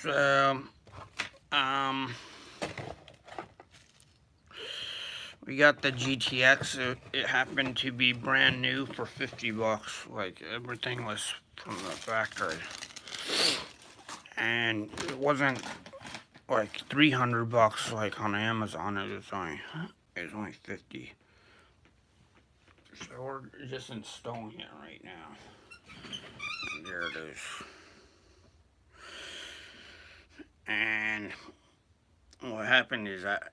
So, um, we got the GTX. It happened to be brand new for $50. Like everything was from the factory, and it wasn't like $300 like on Amazon. It was only 50. So we're just installing it right now. And there it is. And what happened is that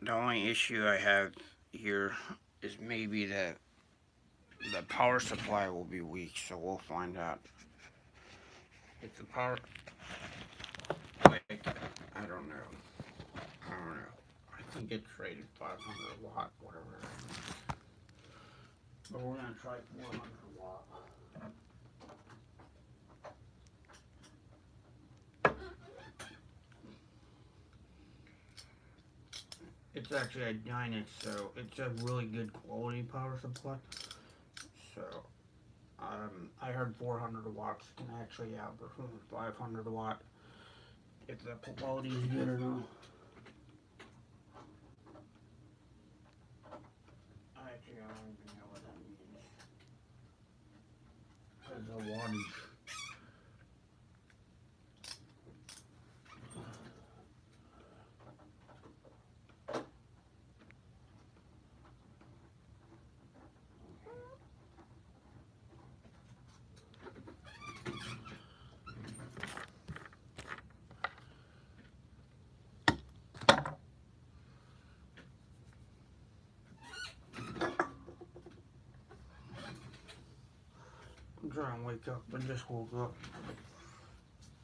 the only issue I have here is maybe that the power supply will be weak, so we'll find out. If the power, like, I don't know. I don't know. I think it's rated 500 watt, whatever that is. But we're gonna try 400 watt. It's actually a Dynex, so it's a really good quality power supply. So, I heard 400 watts can actually outperform 500 watt if the quality is good or not. Actually, I don't even know what that means. Because the wattage. I'm trying to wake up. I just woke up.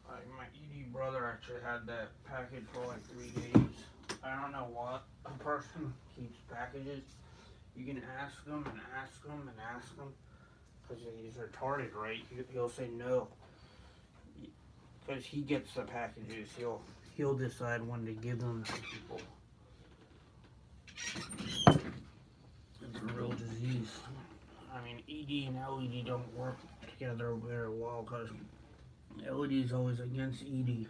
Like my ED brother actually had that package for like 3 days. I don't know what a person keeps packages. You can ask him and ask him and ask him because he's retarded, right? He'll say no because he gets the packages. He'll decide when to give them to people. It's a real disease. I mean, ED and LED don't work together very well because LED is always against ED.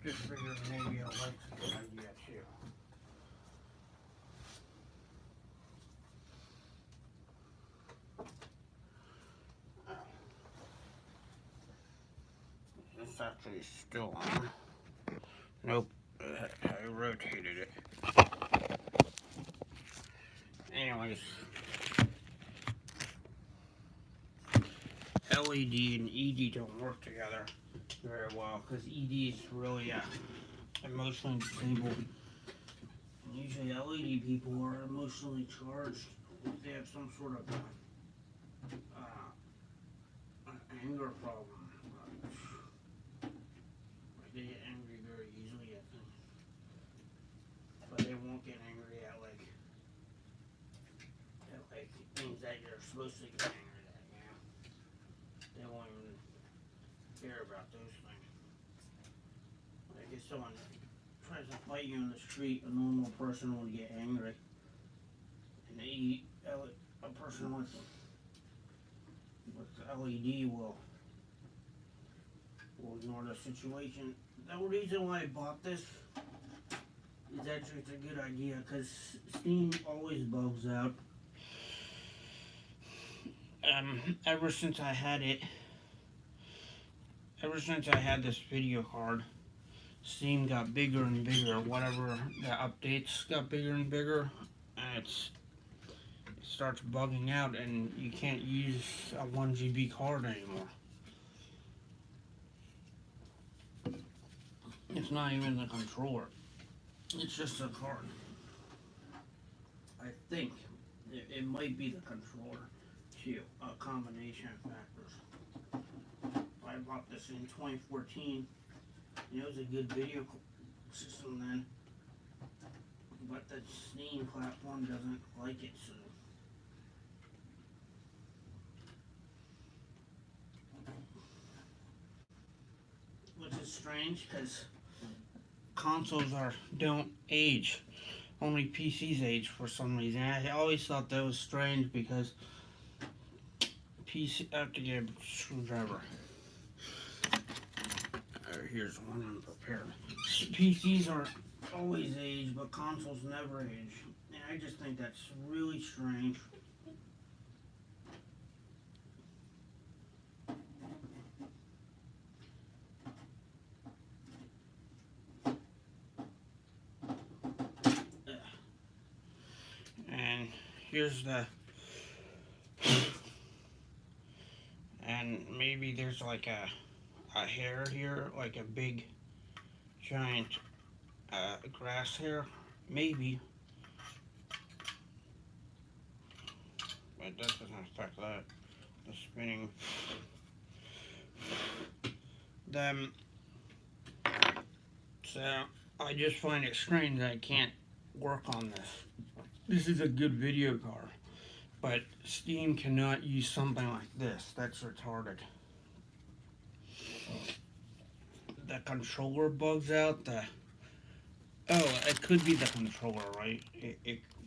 Just figured maybe a light's a good idea too. It's actually still on. Nope, I rotated it. Anyways, LED and ED don't work together very well because ED is really emotionally disabled. And usually LED people are emotionally charged if they have some sort of an anger problem. Like they get angry very easily at things, but they won't get angry at things that you're supposed to get angry at. You know, they won't even care about those things. Like if someone tries to fight you in the street, a normal person would get angry, and a person with LED will ignore the situation. The reason why I bought this is actually it's a good idea because Steam always bugs out. Ever since I had it, ever since I had this video card, Steam got bigger and bigger. Whatever the updates got bigger and bigger, and it starts bugging out, and you can't use a 1 GB card anymore. It's not even the controller. It's just a card. I think it might be the controller too. A combination of factors. I bought this in 2014. And it was a good video system then, but the Steam platform doesn't like it, so strange because consoles don't age. Only PCs age for some reason. I always thought that was strange because PC. I have to get a screwdriver. Here's one unprepared. PCs are always age, but consoles never age. And I just think that's really strange. And here's the, and maybe there's like a hair here, like a big giant grass hair, maybe, but that doesn't affect that. The spinning, them. So I just find it strange that I can't work on this. This is a good video card, but Steam cannot use something like this. That's retarded. The controller bugs out. It could be the controller, right?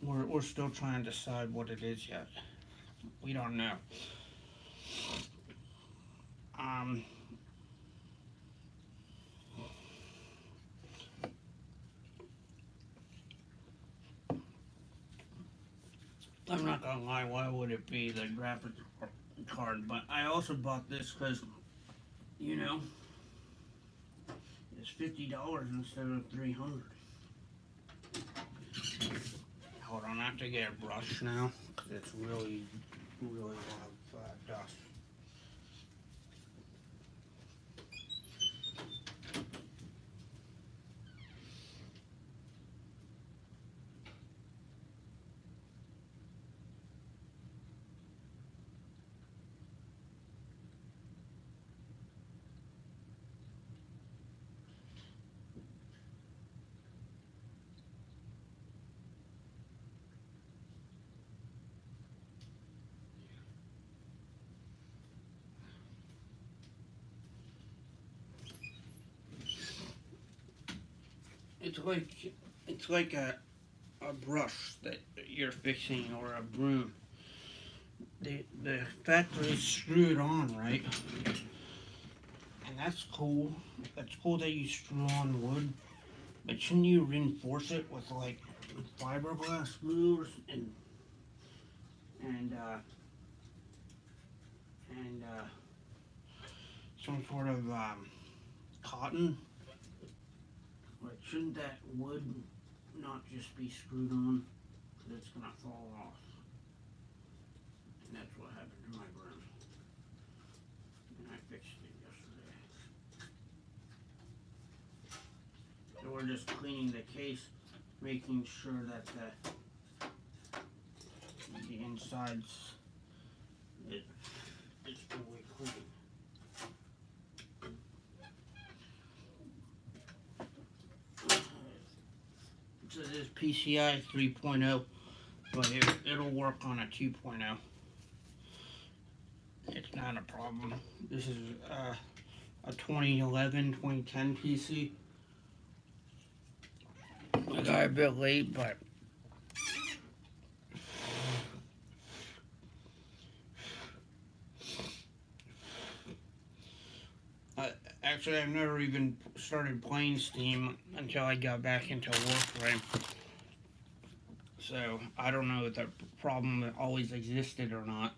We're still trying to decide what it is yet. We don't know. I'm not gonna lie, why would it be the graphic card? But I also bought this because, you know, it's $50 instead of $300. Hold on, I have to get a brush now because it's really, really a lot of dust. It's like a brush that you're fixing or a broom. The factory screw it on, right? And that's cool. That's cool that you screw on wood. But shouldn't you reinforce it with like fiberglass glue and some sort of cotton? Like, shouldn't that wood not just be screwed on? Because it's gonna fall off. And that's what happened to my broom. And I fixed it yesterday. So we're just cleaning the case, making sure that the insides is fully clean. So this is PCI 3.0, but it'll work on a 2.0. It's not a problem. This is a 2011, 2010 PC. I got a bit late, but actually I've never even started playing Steam until I got back into work, right? So I don't know if that problem always existed or not.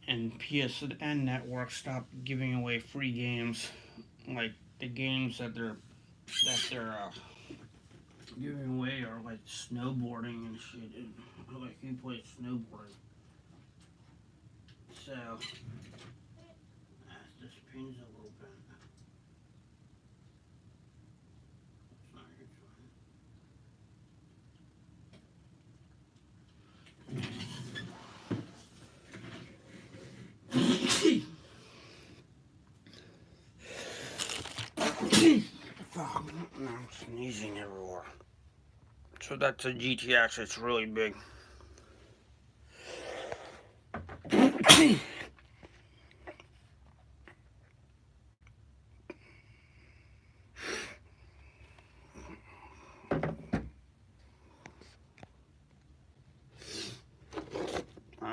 And PSN Network stopped giving away free games, like the games that they're giving away are like snowboarding and shit. And, like, who plays snowboarding? So this pin's a little bent. That's not your Oh, now I'm sneezing everywhere. So that's a GTX, it's really big.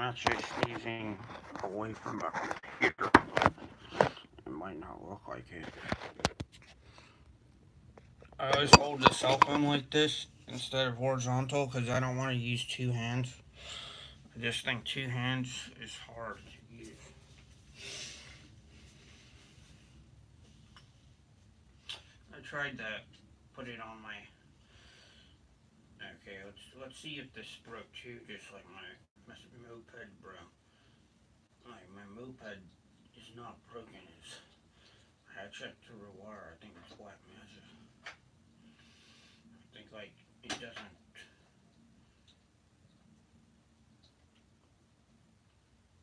actually sneezing away from the computer. It might not look like it. I always hold the cell phone like this instead of horizontal because I don't want to use two hands. I just think two hands is hard to use. I tried to put it on my. Okay, let's see if this broke too, just like my moped broke. Like my moped is not broken. I checked through a wire. I think it's black magic. I think like it doesn't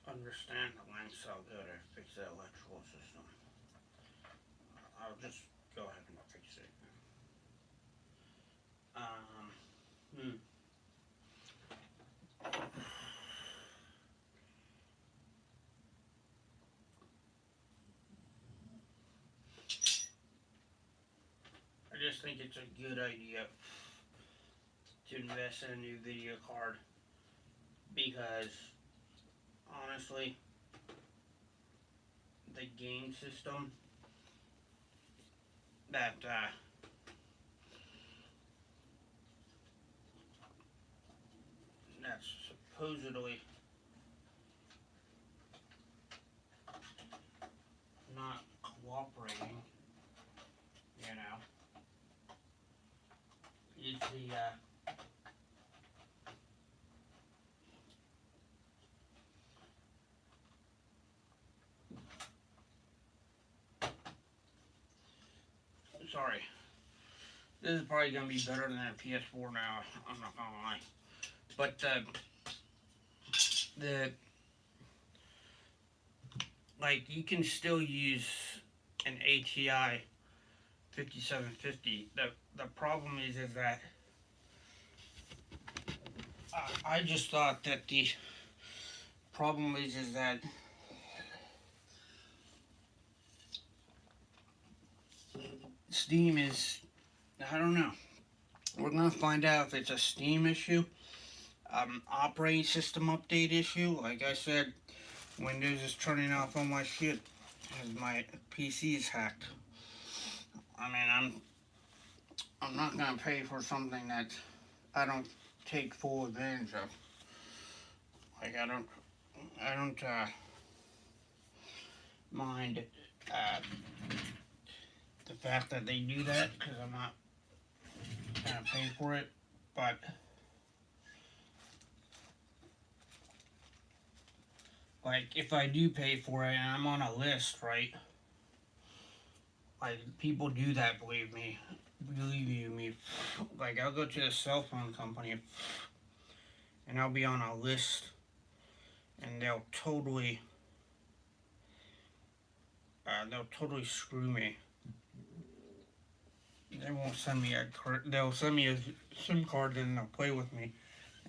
understand the length so good. I fix the electrical system. I'll just go ahead and fix it. Hmm. I just think it's a good idea to invest in a new video card because honestly, the game system that that's supposedly not cooperating, you know, is the sorry. This is probably gonna be better than a PS4 now. I'm not gonna lie, but the like you can still use an ATI 5750. The problem is that I just thought that the problem is that Steam is, I don't know. We're gonna find out if it's a Steam issue, operating system update issue. Like I said, Windows is turning off all my shit because my PC is hacked. I mean, I'm not gonna pay for something that I don't take full advantage of. Like I don't mind uh, the fact that they do that because I'm not gonna pay for it. But like if I do pay for it and I'm on a list, right? Like people do that, believe me. Believe you me. Like I'll go to a cell phone company and I'll be on a list and they'll totally screw me. They won't send me a card. They'll send me a SIM card and they'll play with me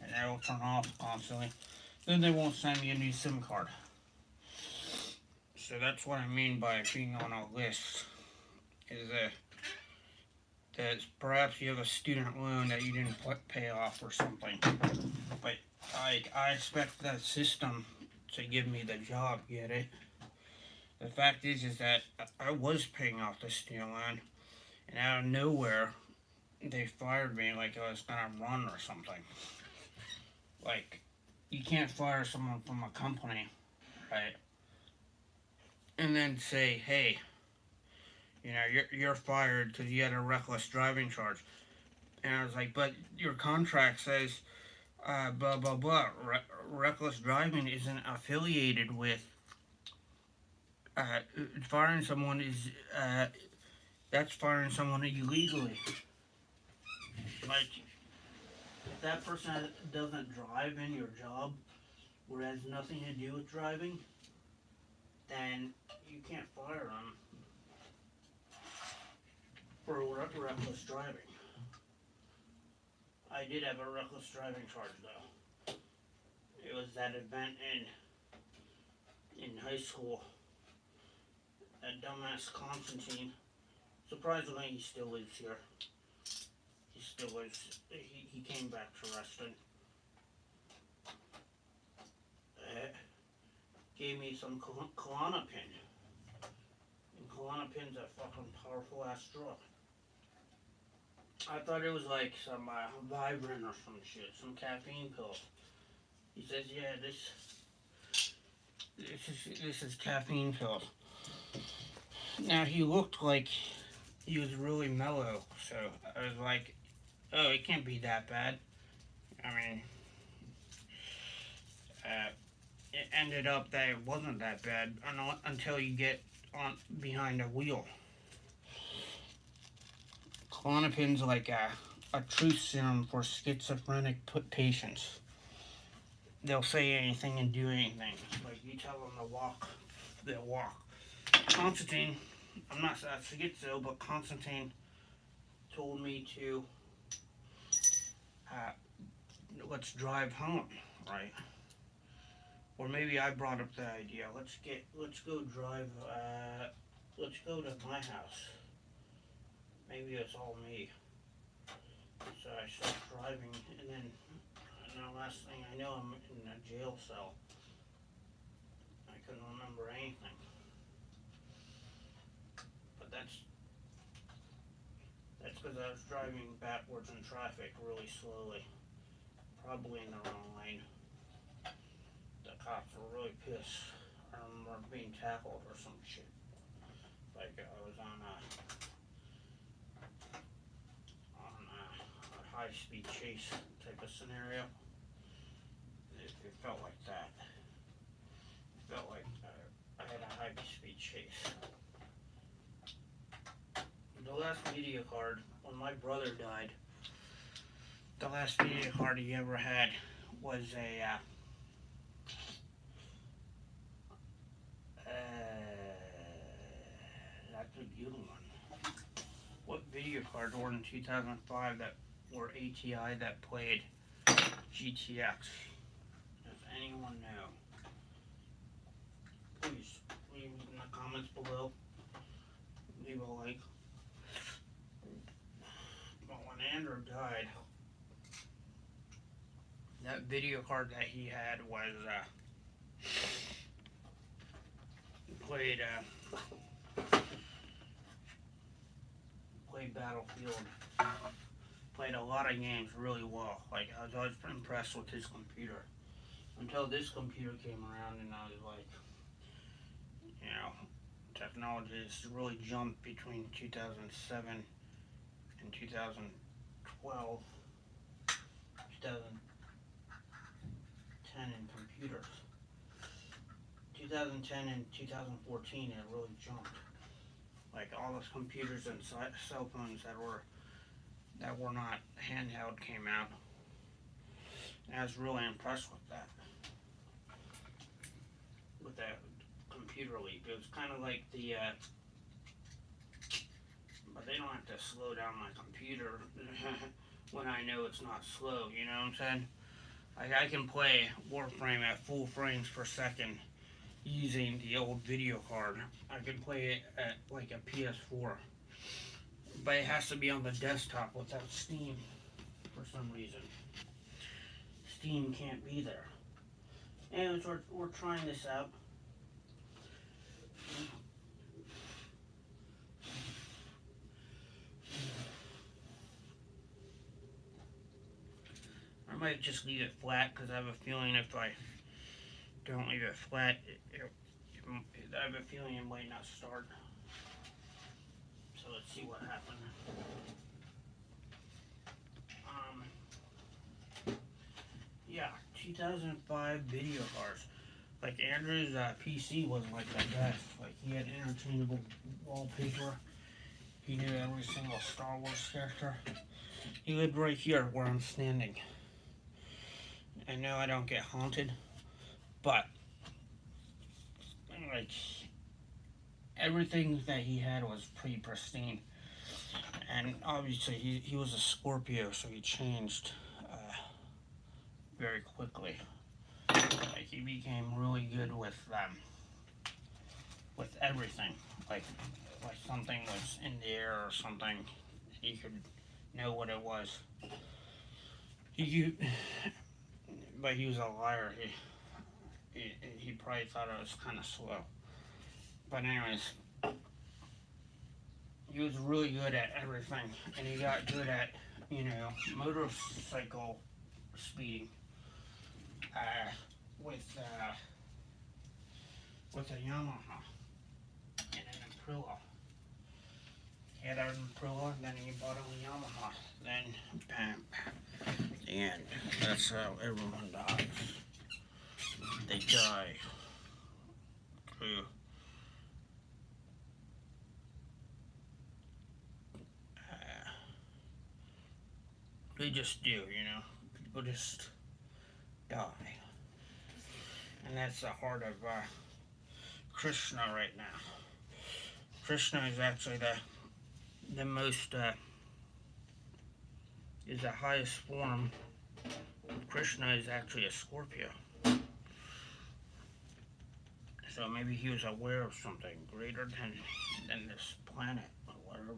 and it'll turn off constantly. Then they won't send me a new SIM card. So that's what I mean by being on a list. Is that perhaps you have a student loan that you didn't pay off or something. But I expect that system to give me the job. Get it? The fact is that I was paying off the student loan, and out of nowhere, they fired me like I was gonna run or something. Like, you can't fire someone from a company, right? And then say, hey, you know, you're fired because you had a reckless driving charge. And I was like, but your contract says, blah blah blah. Reckless driving isn't affiliated with uh, firing someone is that's firing someone illegally. Like if that person doesn't drive in your job or has nothing to do with driving, then you can't fire them for reckless driving. I did have a reckless driving charge though. It was that event in high school. That dumbass Constantine. Surprisingly, he still lives here. He still lives. He came back to Reston. gave me some Klonopin. And Klonopin's a fucking powerful ass drug. I thought it was like some Vibrant or some shit, some caffeine pills. He says, yeah, this is caffeine pills. Now he looked like he was really mellow, so I was like, oh, it can't be that bad. I mean, uh, it ended up that it wasn't that bad until you get on behind a wheel. Klonopin's like a truth serum for schizophrenic patients. They'll say anything and do anything. Like you tell them to walk, they'll walk. Constantine, I'm not a schizo, but Constantine told me to uh, let's drive home, right? Or maybe I brought up the idea. Let's go drive. Let's go to my house. Maybe it's all me. So I start driving, and then the last thing I know, I'm in a jail cell. I couldn't remember anything. But that's because I was driving backwards in traffic really slowly, probably in the wrong lane. The cops were really pissed. I remember being tackled or some shit. Like I was on a high speed chase type of scenario. It felt like that. It felt like I had a high speed chase. The last video card, when my brother died, the last video card he ever had was that's a good one. What video cards were in 2005 that were ATI that played GTX? Does anyone know? Please leave in the comments below. Leave a like. But when Andrew died, that video card that he had was played Battlefield. Played a lot of games really well. Like I was always impressed with his computer. Until this computer came around and I was like, you know, technology has really jumped between 2007 and 2012, 2010 in computers. 2010 and 2014 it really jumped. Like all those computers and cell phones that were not handheld came out. And I was really impressed with that. With that computer leap. It was kind of like but they don't have to slow down my computer when I know it's not slow, you know what I'm saying? Like I can play Warframe at full frames per second using the old video card. I can play it at like a PS4. But it has to be on the desktop without Steam for some reason. Steam can't be there. Anyways, we're trying this out. I might just leave it flat because I have a feeling if I don't leave it flat, I have a feeling it might not start. So let's see what happens. Yeah, 2005 video cards. Like Andrew's PC wasn't like that best. Like he had interchangeable wallpaper. He knew every single Star Wars character. He lived right here where I'm standing. I know I don't get haunted, but like everything that he had was pretty pristine. And obviously he was a Scorpio, so he changed very quickly. Like he became really good with everything. Like something was in the air or something, he could know what it was. But he was a liar. he probably thought I was kind of slow. But anyways, he was really good at everything, and he got good at, motorcycle speeding uh, with uh, with a Yamaha and an Aprilia. He had an Aprilia, and then he bought a Yamaha. Then, bam, the end. That's how everyone dies. They die through they just do, People just die. And that's the heart of Krishna right now. Krishna is actually the most, is the highest form. Krishna is actually a Scorpio. So maybe he was aware of something greater than this planet or whatever.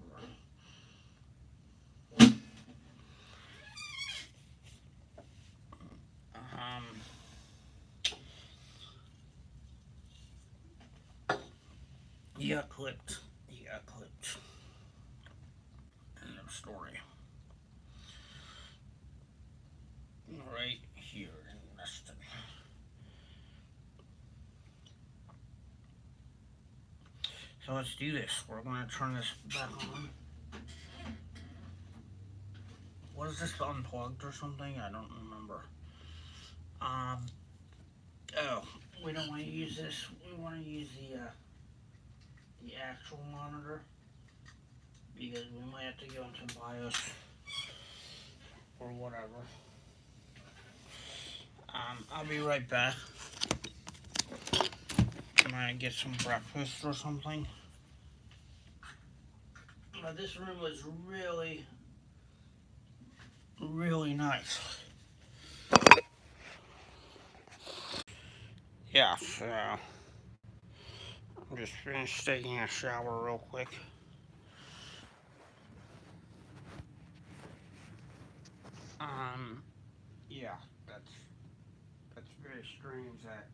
He got clipped. End of story. Right here in Reston. So let's do this. We're going to turn this back on. Was this unplugged or something? I don't remember. Oh, we don't want to use this. We want to use the actual monitor because we might have to go into BIOS or whatever. I'll be right back. I'm gonna get some breakfast or something. But this room was really, really nice. Yeah, so I'm just finished taking a shower real quick. Yeah, that's very strange that,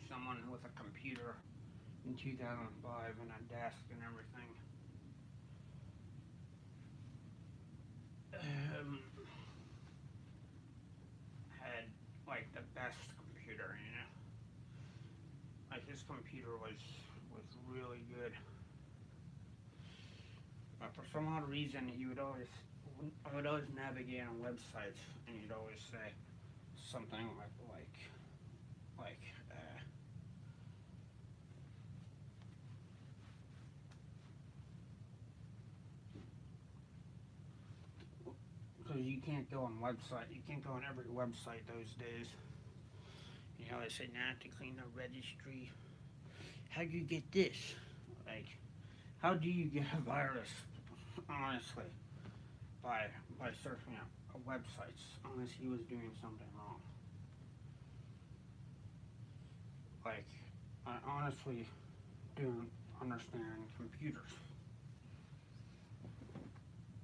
someone with a computer in 2005 and a desk and everything had like the best computer, Like his computer was really good. But for some odd reason, I would always navigate on websites, and he'd always say something like because you can't go on every website those days. They say not to clean the registry. How do you get this? Like, how do you get a virus? Honestly, by searching out websites, unless he was doing something wrong. Like, I honestly don't understand computers.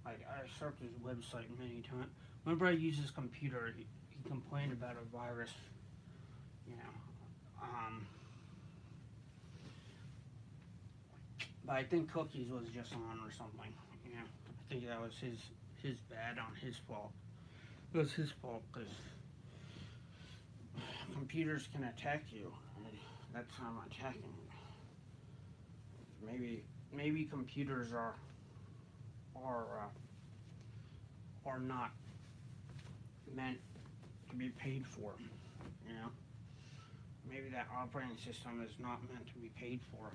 Like, I searched his website many times. Whenever I use his computer, he complained about a virus, But I think cookies was just on or something, I think that was his bad on his fault. It was his fault because computers can attack you, and that's how I'm attacking you. Maybe computers are not meant to be paid for, Maybe that operating system is not meant to be paid for.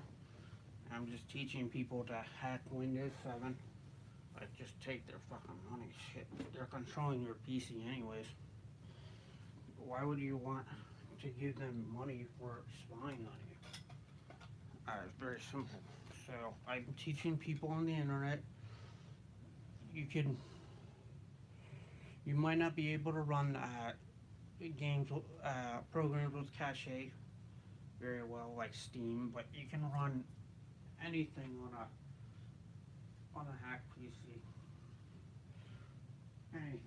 I'm just teaching people to hack Windows 7. Like, just take their fucking money. Shit, they're controlling your PC anyways. Why would you want to give them money for spying on you? It's very simple. So, I'm teaching people on the internet. You might not be able to run games, programs with cache very well, like Steam, but you can run anything on a hack PC. Anything.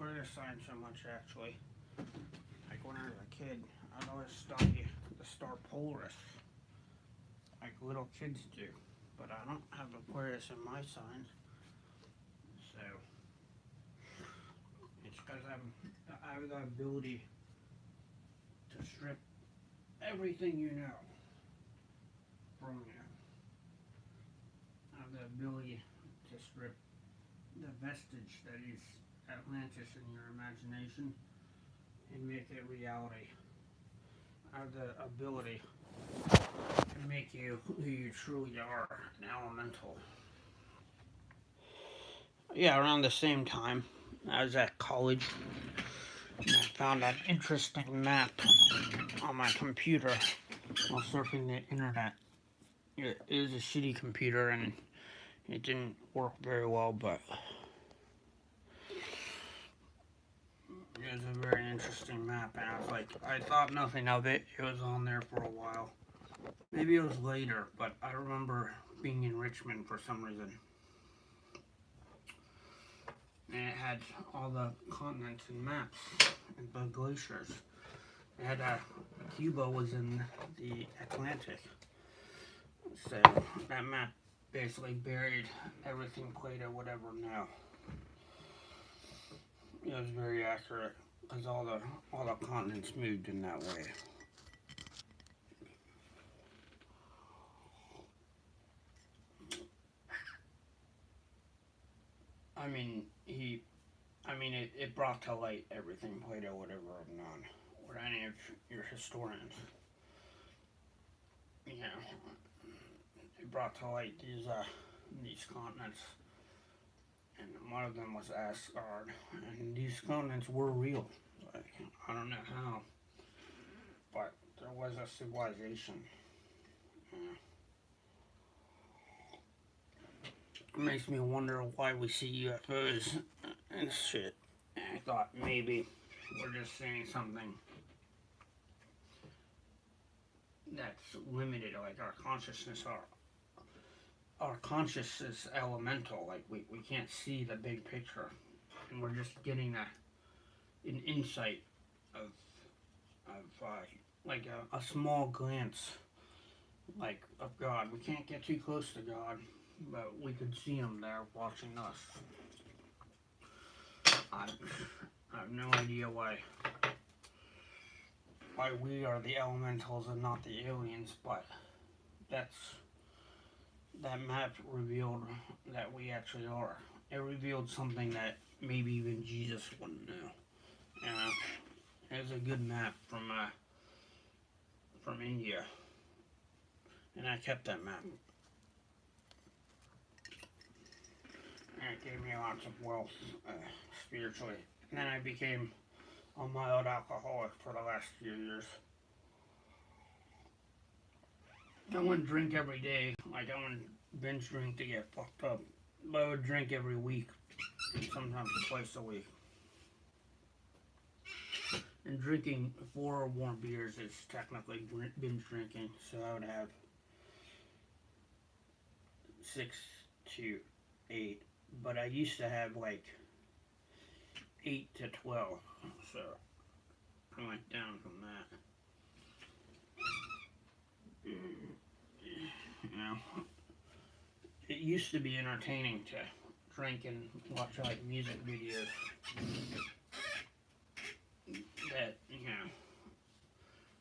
Aquarius sign so much, actually. Like when I was a kid, I'd always study the star Polaris, like little kids do. But I don't have Aquarius in my sign, so it's because I have the ability to strip everything you know from you. I have the ability to strip the vestige that is Atlantis in your imagination and make it reality. I have the ability to make you who you truly are, an elemental. Yeah, around the same time, I was at college and I found an interesting map on my computer while surfing the internet. It was a shitty computer and it didn't work very well, but it was a very interesting map, and I was like, I thought nothing of it. It was on there for a while. Maybe it was later, but I remember being in Richmond for some reason. And it had all the continents and maps and the glaciers. It had Cuba was in the Atlantic. So that map basically buried everything Plato would ever know. It was very accurate because all the continents moved in that way. I mean, it brought to light everything Plato would ever have known, or any of your historians. You know, it brought to light these continents, and one of them was Asgard, and these continents were real. Like, I don't know how, but there was a civilization. Yeah. It makes me wonder why we see UFOs and shit. And I thought maybe we're just seeing something that's limited, like our consciousness is elemental, like we can't see the big picture, and we're just getting an insight of like a small glance, like, of God. We can't get too close to God, but we could see him there watching us. I have no idea why we are the elementals and not the aliens, but that map revealed that we actually are. It revealed something that maybe even Jesus wouldn't know. It was a good map from India, and I kept that map. And it gave me lots of wealth spiritually. And then I became a mild alcoholic for the last few years. I wouldn't drink every day, like I wouldn't binge drink to get fucked up, but I would drink every week, and sometimes twice a week. And drinking 4 or more beers is technically binge drinking, so I would have 6 to 8, but I used to have like 8 to 12, so I went down from that. You know, it used to be entertaining to drink and watch like music videos that, you know,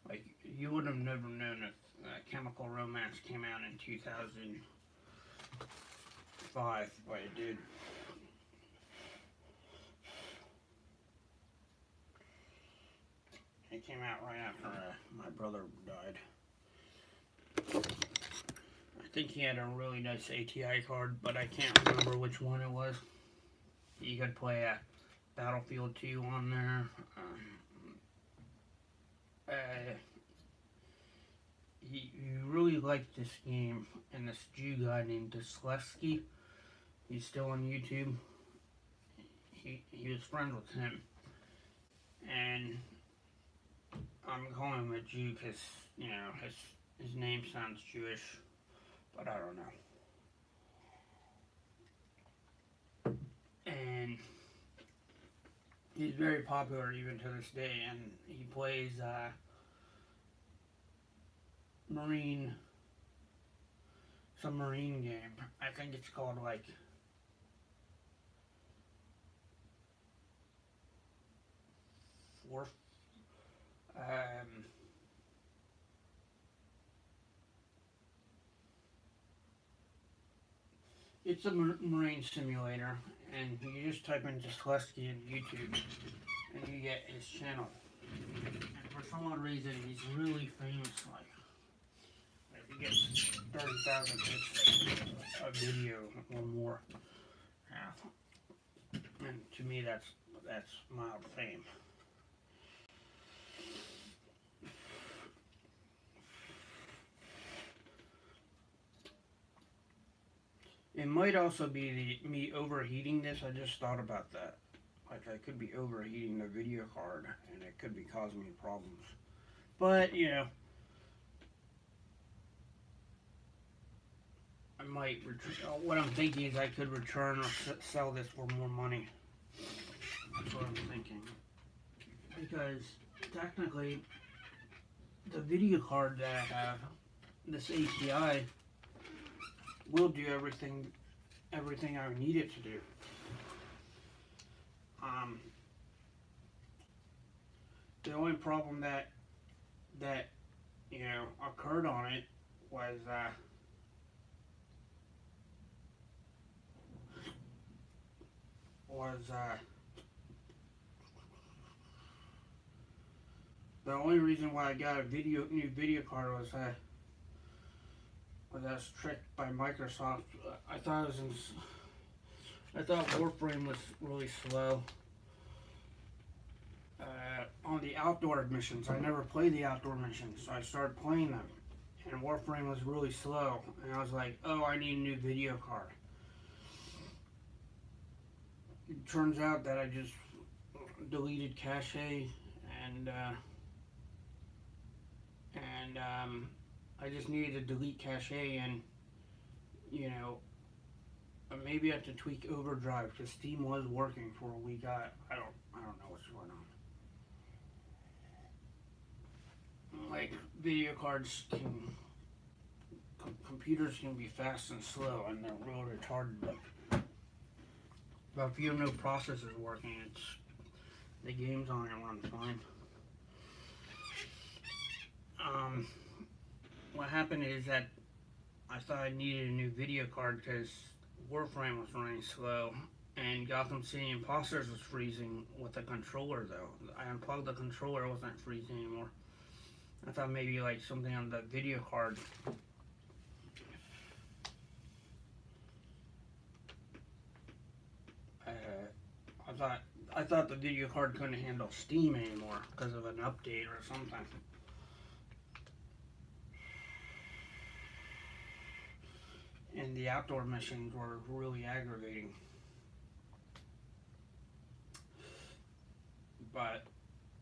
like you would have never known if Chemical Romance came out in 2005, but it did. It came out right after my brother died. I think he had a really nice ATI card, but I can't remember which one it was. You could play Battlefield 2 on there. He really liked this game, and this Jew guy named Deslevsky, he's still on YouTube. He was friends with him, and I'm calling him a Jew because, you know, his name sounds Jewish, but I don't know. And He's very popular even to this day, and he plays marine submarine game. I think it's called like Warf. Um, it's a marine simulator, and you just type in Jesleski in YouTube, and you get his channel. And for some odd reason, he's really famous. Like he gets 30,000 hits a video or more. Yeah. And to me, that's mild fame. It might also be me overheating this. I just thought about that. Like I could be overheating the video card, and it could be causing me problems. But you know, I might. What I'm thinking is I could return or sell this for more money. That's what I'm thinking. Because technically, the video card that I have, this ATI, will do everything I need it to do. The only problem that you know occurred on it was the only reason why I got a new video card was I was tricked by Microsoft. I thought Warframe was really slow. On the outdoor missions, I never played the outdoor missions, so I started playing them, and Warframe was really slow, and I was like, oh, I need a new video card. It turns out that I just deleted cache, and I just needed to delete cache, and you know, maybe I have to tweak Overdrive because Steam was working for a week. I don't know what's going on. Like video cards computers can be fast and slow, and they're real retarded. But if you have no processors working, the game's on it run fine. What happened is that I thought I needed a new video card because Warframe was running slow, and Gotham City Imposters was freezing with the controller though. I unplugged the controller, it wasn't freezing anymore. I thought maybe like something on the video card. I thought the video card couldn't handle Steam anymore because of an update or something. And the outdoor missions were really aggravating. But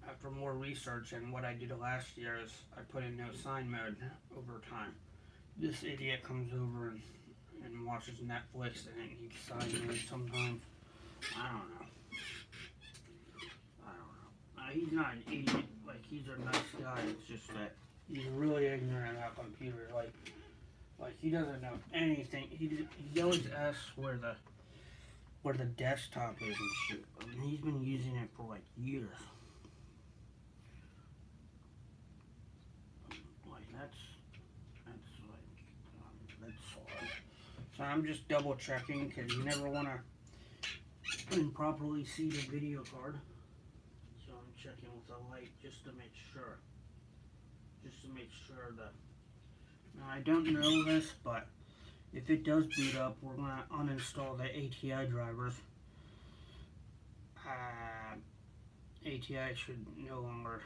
after more research, and what I did last year is I put in no sign mode over time. This idiot comes over and watches Netflix and it needs sign mode sometimes. I don't know. He's not an idiot. Like, he's a nice guy. It's just that he's really ignorant about computers. Like he doesn't know anything. He always asks where the desktop is and shit. I mean, he's been using it for like years. Like that's hard. So I'm just double checking because you never want to improperly see the video card. So I'm checking with the light just to make sure. That. Now I don't know this, but if it does boot up, we're gonna uninstall the ATI drivers. ATI should no longer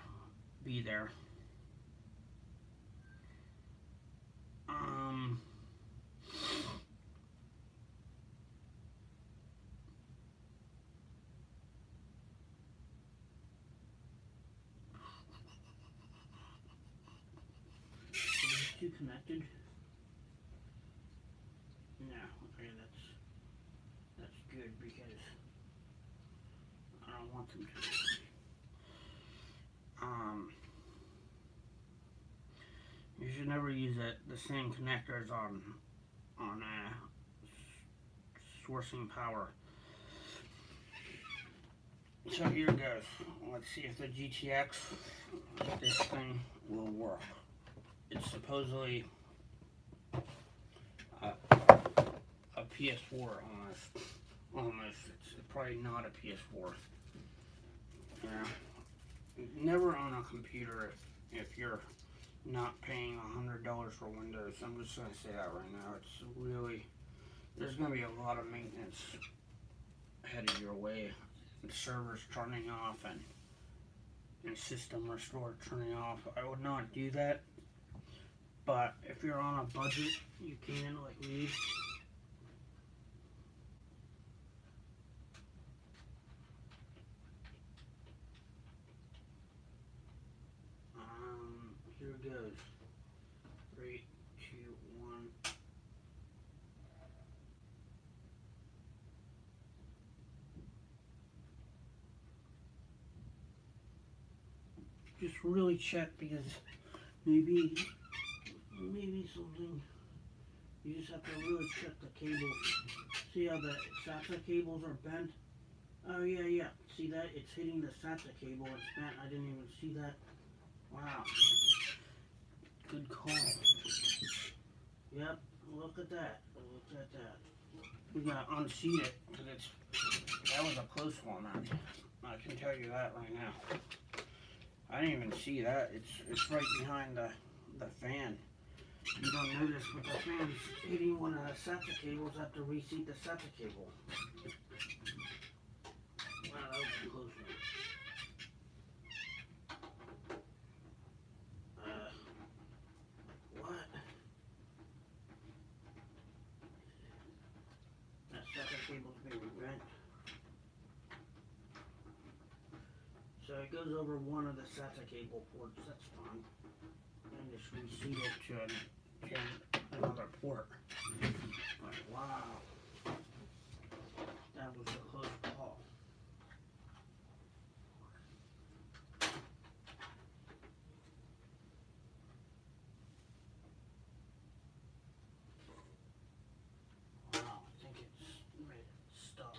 be there. Two connected? No, okay, that's good because I don't want want them to. You should never use the same connectors on sourcing power. So here goes. Let's see if the GTX, this thing will work. It's supposedly a PS4 almost. It's probably not a PS4. Yeah. Never own a computer if you're not paying $100 for Windows. I'm just gonna say that right now. It's really, there's gonna be a lot of maintenance headed your way. And servers turning off and system restore turning off. I would not do that. But if you're on a budget, you can, like me. Here goes. 3, 2, 1. Just really check, because maybe something. You just have to really check the cables. See how the SATA cables are bent? Oh yeah. See that? It's hitting the SATA cable. It's bent. I didn't even see that. Wow. Good call. Yep. Look at that. Look at that. We gotta unseat it, because that was a close one. I can tell you that right now. I didn't even see that. It's right behind the fan. You don't notice, but the fan's hitting one of the SATA cables. I have to reseat the SATA cable. Wow, that was a close one. What? That SATA cable's being bent. So it goes over one of the SATA cable ports. That's fine. And just reseat it to another port. Like, wow. That was a close call. Wow, I think it's made it stuck.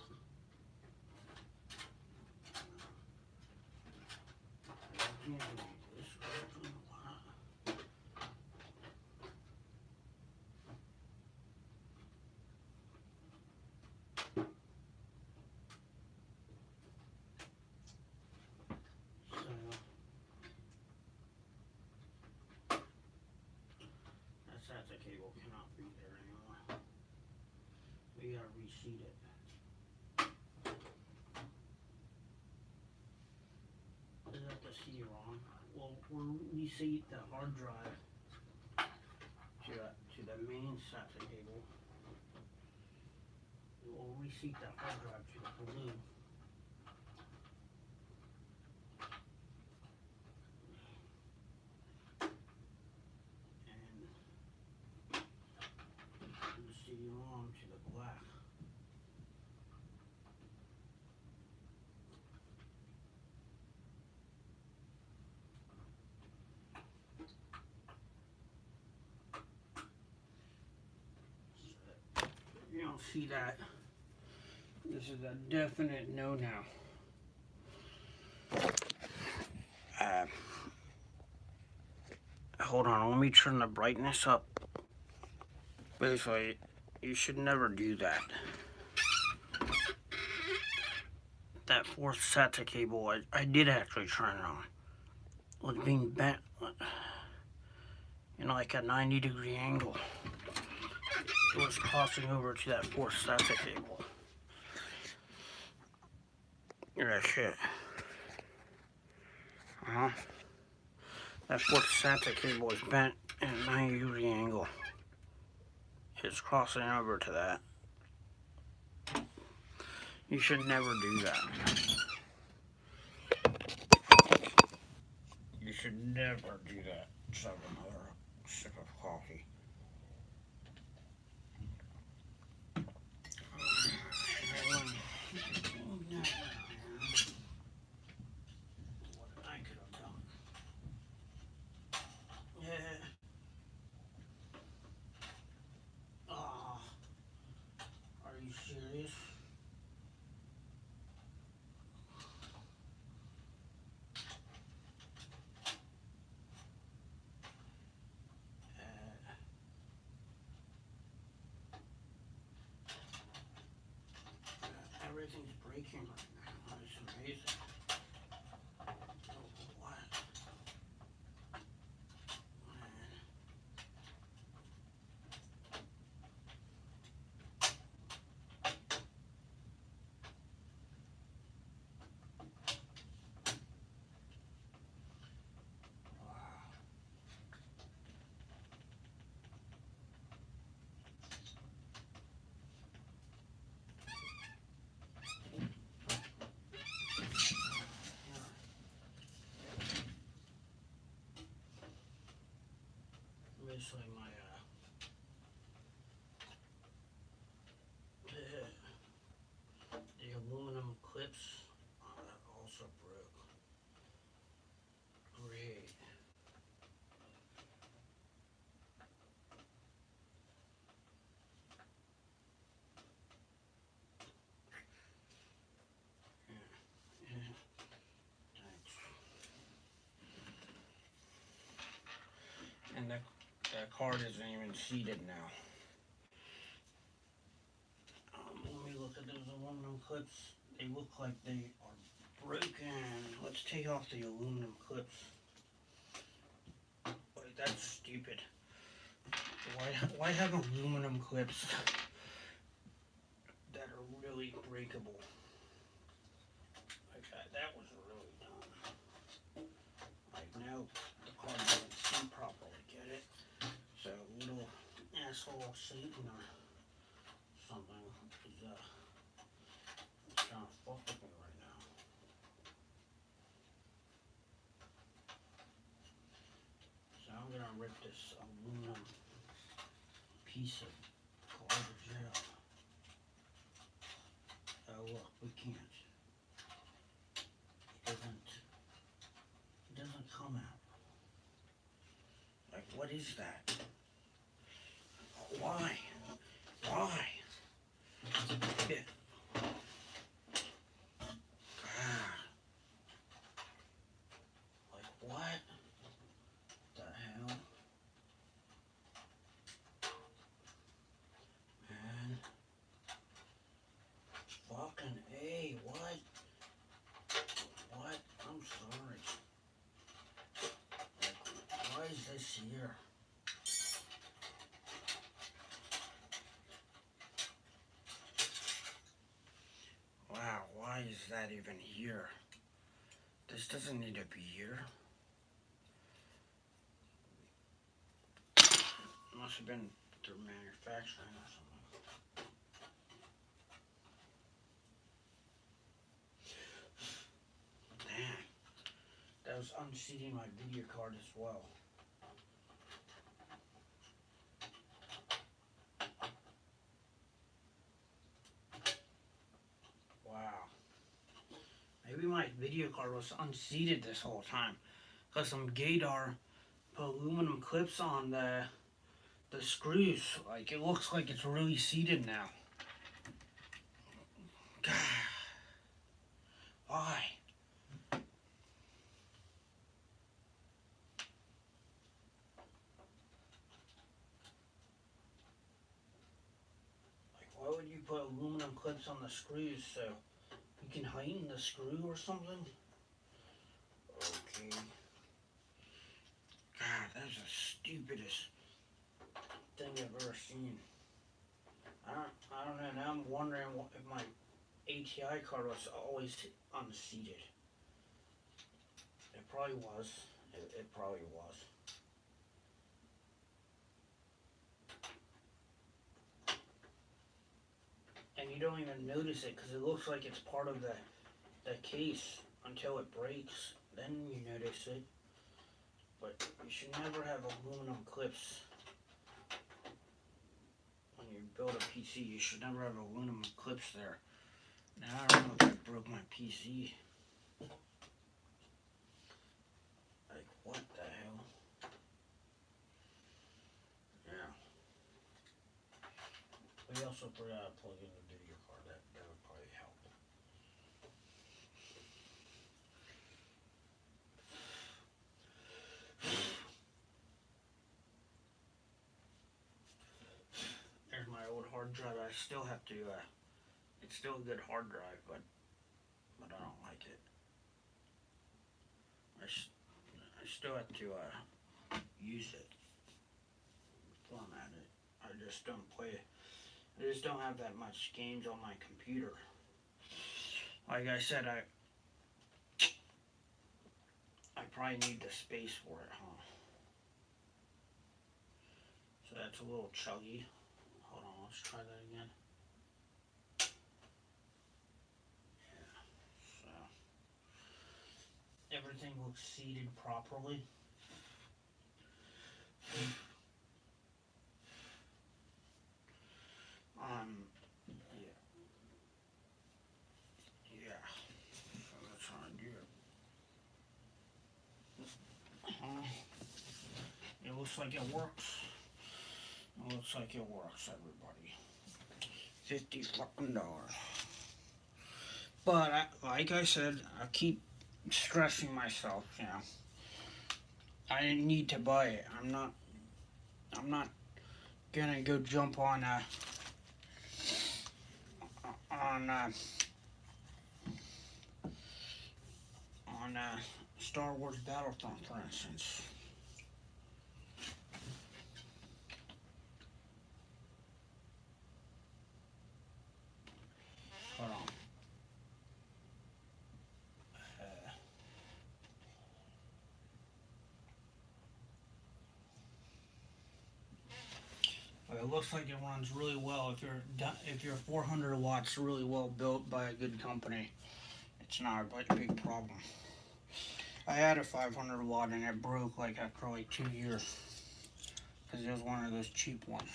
SATA cable cannot be there anymore. We gotta reseat it. Is that the CD-ROM? We'll reseat the hard drive to the main SATA cable. We'll reseat the hard drive to the blue. CD-ROM to the black. You don't see that. This is a definite no now. Hold on, let me turn the brightness up. Basically, you should never do that. That fourth SATA cable, I did actually turn it on. It was being bent in like a 90-degree angle. It was crossing over to that fourth SATA cable. Yeah, shit. That fourth SATA cable is bent in a 90-degree angle. It's crossing over to that. You should never do that. You should never do that. Let's have another sip of coffee. everything's breaking right now. It's amazing. Oh, what? Man. Wow. Basically, my the aluminum clips also broke. Great. Yeah. Thanks. And that card isn't even seated now. Let me look at those aluminum clips. They look like they are broken. Let's take off the aluminum clips. Wait, that's stupid. Why have aluminum clips that are really breakable? Like that was really dumb. Like now the card doesn't see properly. Get it? So little asshole Satan or something is trying to fuck with me right now. So I'm gonna rip this aluminum piece of garbage out. Oh look, we can't. It doesn't come out. Like what is that? Why? Why? Yeah. God. Like what? The hell? Man. Fucking A, what? What? I'm sorry. Like, why is this here? Wow, why is that even here? This doesn't need to be here. Must have been through manufacturing or something. Damn. That was unseating my video card as well. Wow. Maybe my video card was unseated this whole time. Because some gaydar put aluminum clips on the screws. Like, it looks like it's really seated now. God. Why? Like, why would you put aluminum clips on the screws so you can heighten the screw or something? Okay. God, that's the stupidest thing I've ever seen. I don't know. Now I'm wondering if my ATI card was always unseated. It probably was. It probably was. And you don't even notice it because it looks like it's part of the case until it breaks. Then you notice it. But you should never have aluminum clips. When you build a PC, you should never have aluminum clips there. Now I don't know if I broke my PC. Like, what the hell? Yeah. We also forgot to plug in the video card. That would probably help. There's my old hard drive. I still have to It's still a good hard drive, but I don't like it. I still have to use it, format it. I just don't play. I just don't have that much games on my computer. Like I said, I probably need the space for it, huh? So that's a little chuggy. Hold on, let's try that again. Yeah, so everything looks seated properly. Yeah, yeah. So that's how I do it. It looks like it works. It looks like it works, everybody. $50 fucking. But like I said, I keep stressing myself. You know, I didn't need to buy it. I'm not gonna go jump on on uh, Star Wars Battlefront, for instance. Hold on. It looks like it runs really well if your 400 watts really well built by a good company. It's not a big problem. I had a 500 watt and it broke like after like 2 years because it was one of those cheap ones.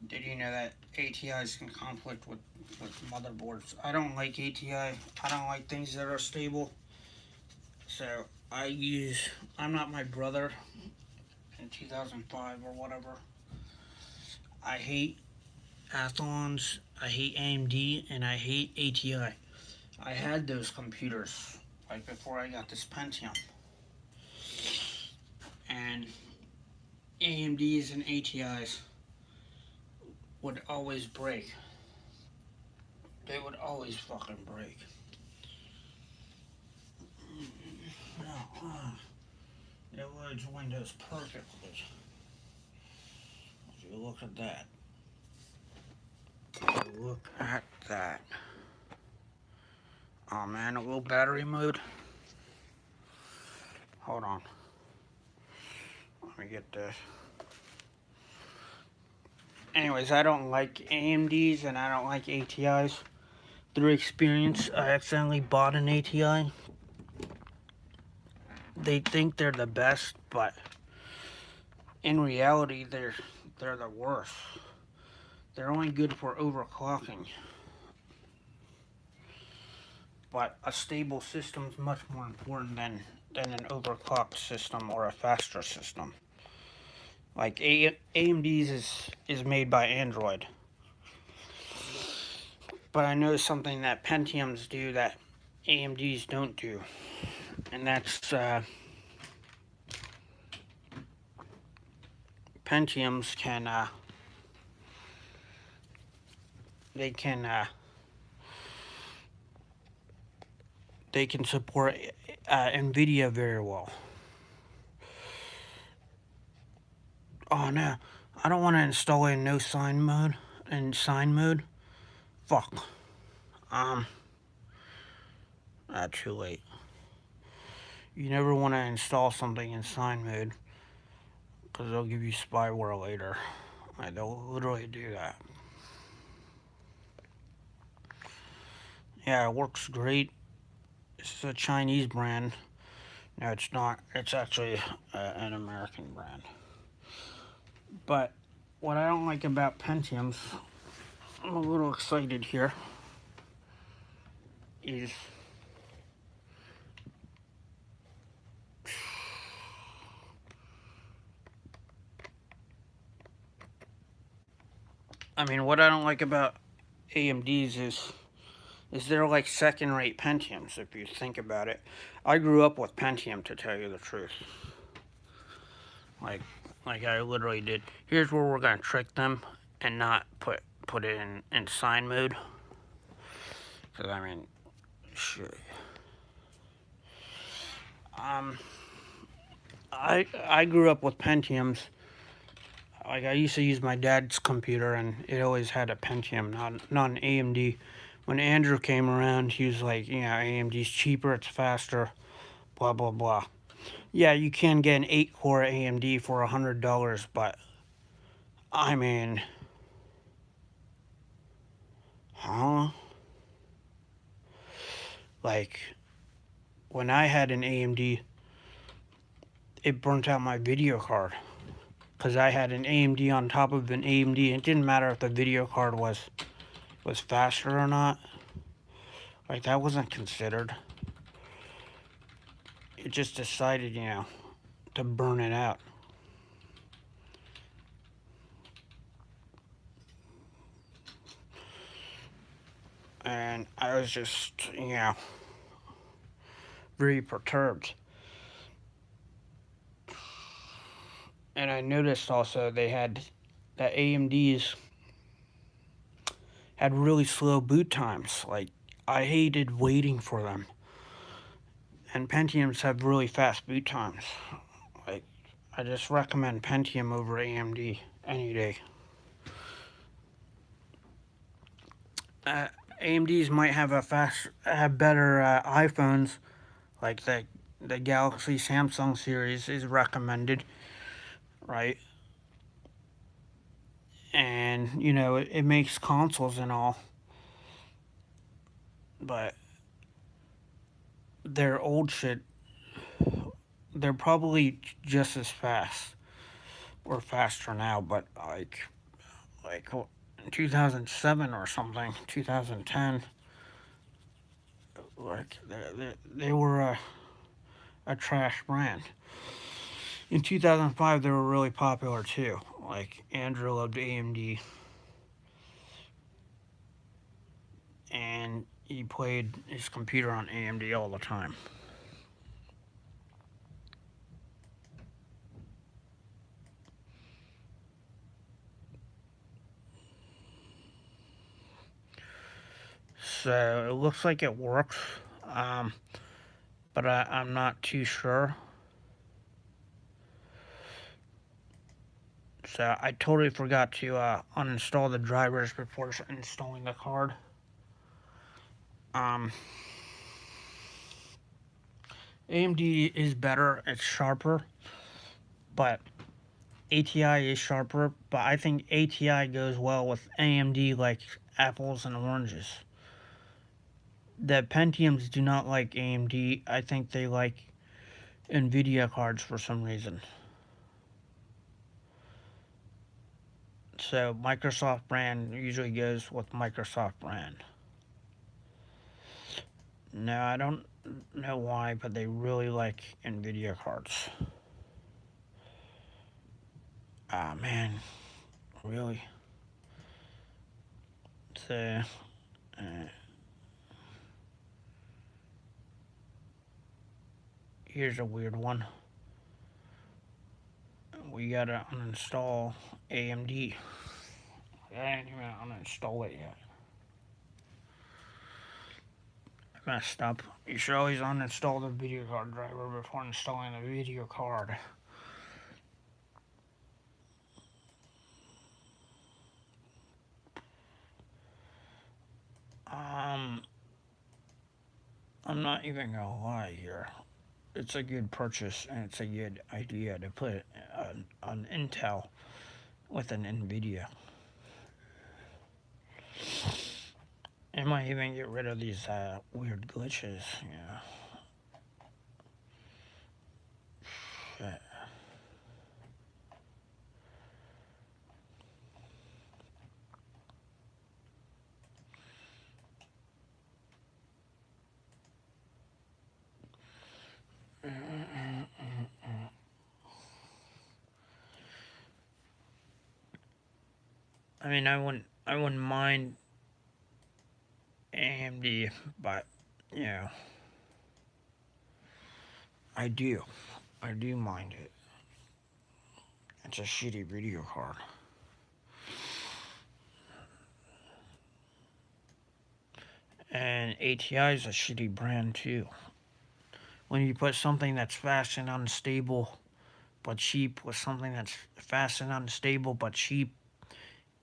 Did you know that ATIs can conflict with motherboards? I don't like ATI. I don't like things that are stable. So I'm not my brother in 2005 or whatever. I hate Athlons, I hate AMD, and I hate ATI. I had those computers like before I got this Pentium. And AMDs and ATIs would always break. They would always fucking break. No, it loads Windows perfectly. If you look at that. Look at that. Oh man, a little battery mode. Hold on. Let me get this. Anyways, I don't like AMDs and I don't like ATIs. Through experience, I accidentally bought an ATI. They think they're the best, but in reality, they're the worst. They're only good for overclocking. But a stable system is much more important than an overclocked system or a faster system. Like AMD's is made by Android. But I know something that Pentiums do that AMD's don't do. And that's Pentiums can they can support NVIDIA very well. Oh no, I don't want to install a no sign mode in sign mode. Fuck. Too late. You never want to install something in sign mode because they'll give you spyware later. They'll literally do that. Yeah, it works great. This is a Chinese brand. No, it's not. It's actually an American brand. But what I don't like about Pentiums, I'm a little excited here, is what I don't like about AMDs is they're like second-rate Pentiums, if you think about it. I grew up with Pentium, to tell you the truth. Like, Like I literally did. Here's where we're gonna trick them and not put it in sign mode. Cause I mean, shit. I grew up with Pentiums. Like I used to use my dad's computer, and it always had a Pentium, not an AMD. When Andrew came around, he was like, AMD's cheaper, it's faster, blah blah blah. Yeah, you can get an 8-core AMD for $100, but I mean, huh? Like when I had an AMD, it burnt out my video card because I had an AMD on top of an AMD. It didn't matter if the video card was faster or not. Like that wasn't considered. It just decided, to burn it out. And I was just, very perturbed. And I noticed also they had that AMDs had really slow boot times. Like I hated waiting for them. And Pentiums have really fast boot times. Like I just recommend Pentium over AMD any day. AMDs might have have better iPhones, like the Galaxy Samsung series is recommended, right? And it makes consoles and all, but their old shit, they're probably just as fast or faster now, but like in 2007 or something, 2010, like they were a trash brand. In 2005, they were really popular too. Like Andrew loved AMD, and he played his computer on AMD all the time. So it looks like it works, but I'm not too sure. So I totally forgot to uninstall the drivers before installing the card. AMD is better, it's sharper, but ATI is sharper, but I think ATI goes well with AMD like apples and oranges. The Pentiums do not like AMD. I think they like NVIDIA cards for some reason. So Microsoft brand usually goes with Microsoft brand. No, I don't know why, but they really like NVIDIA cards. Ah, man. Really? So, here's a weird one. We gotta uninstall AMD. I didn't even uninstall it yet. I messed up. You should always uninstall the video card driver before installing the video card. I'm not even gonna lie here. It's a good purchase and it's a good idea to put an Intel with an NVIDIA. It might even get rid of these weird glitches, Shit. I mean, I wouldn't mind AMD, but I do mind it. It's a shitty video card. And ATI is a shitty brand too. When you put something that's fast and unstable but cheap with something that's fast and unstable but cheap,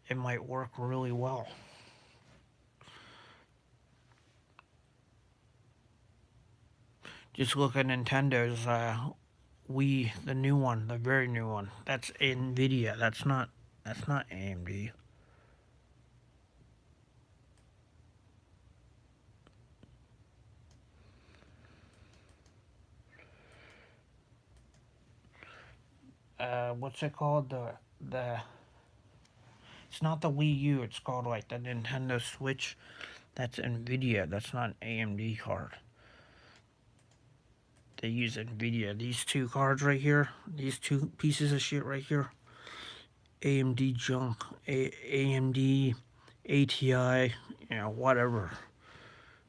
it might work really well. Just look at Nintendo's Wii, the new one, the very new one. That's Nvidia. That's not AMD. What's it called? The It's not the Wii U. It's called like the Nintendo Switch. That's Nvidia. That's not an AMD card. They use Nvidia. These two cards right here, these two pieces of shit right here, AMD junk, AMD, ATI, whatever.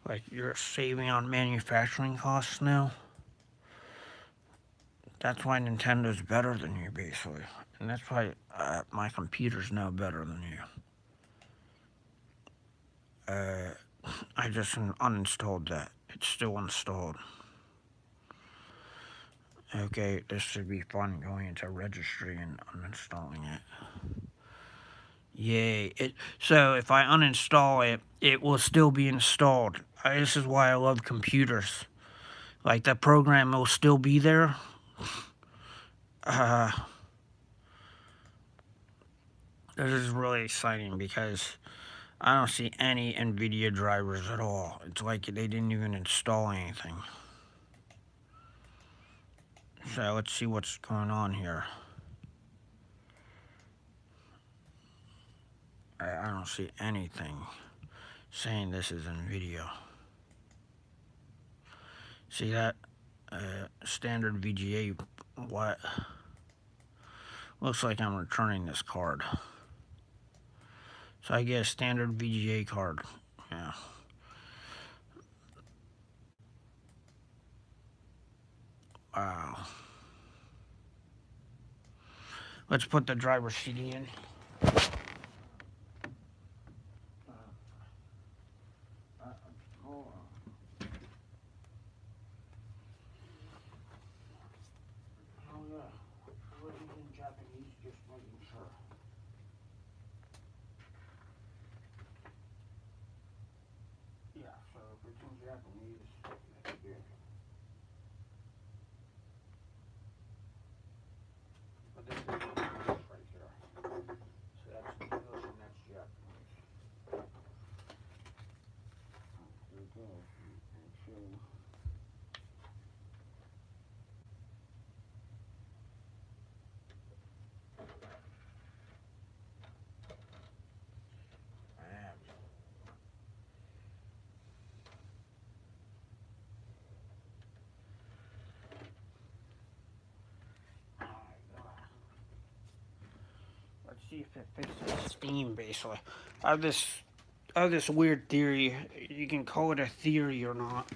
Like, you're saving on manufacturing costs now. That's why Nintendo's better than you, basically. And that's why my computer's now better than you. I just uninstalled that. It's still installed. Okay, this should be fun, going into registry and uninstalling it. Yay. So if I uninstall it, it will still be installed. This is why I love computers. Like, the program will still be there. This is really exciting because I don't see any NVIDIA drivers at all. It's like they didn't even install anything. So let's see what's going on here. I don't see anything saying this is NVIDIA. See that? Standard VGA. What? Looks like I'm returning this card. So I get a standard VGA card. Yeah. Wow. Let's put the driver CD in. Hold on. Oh yeah. What is in Japanese? Just making sure. Yeah, so if it's in Japanese, that's good. But this is English right here. So that's English and that's Japanese. There we go. And let's see if it fixes Steam, basically. I have this weird theory. You can call it a theory or not.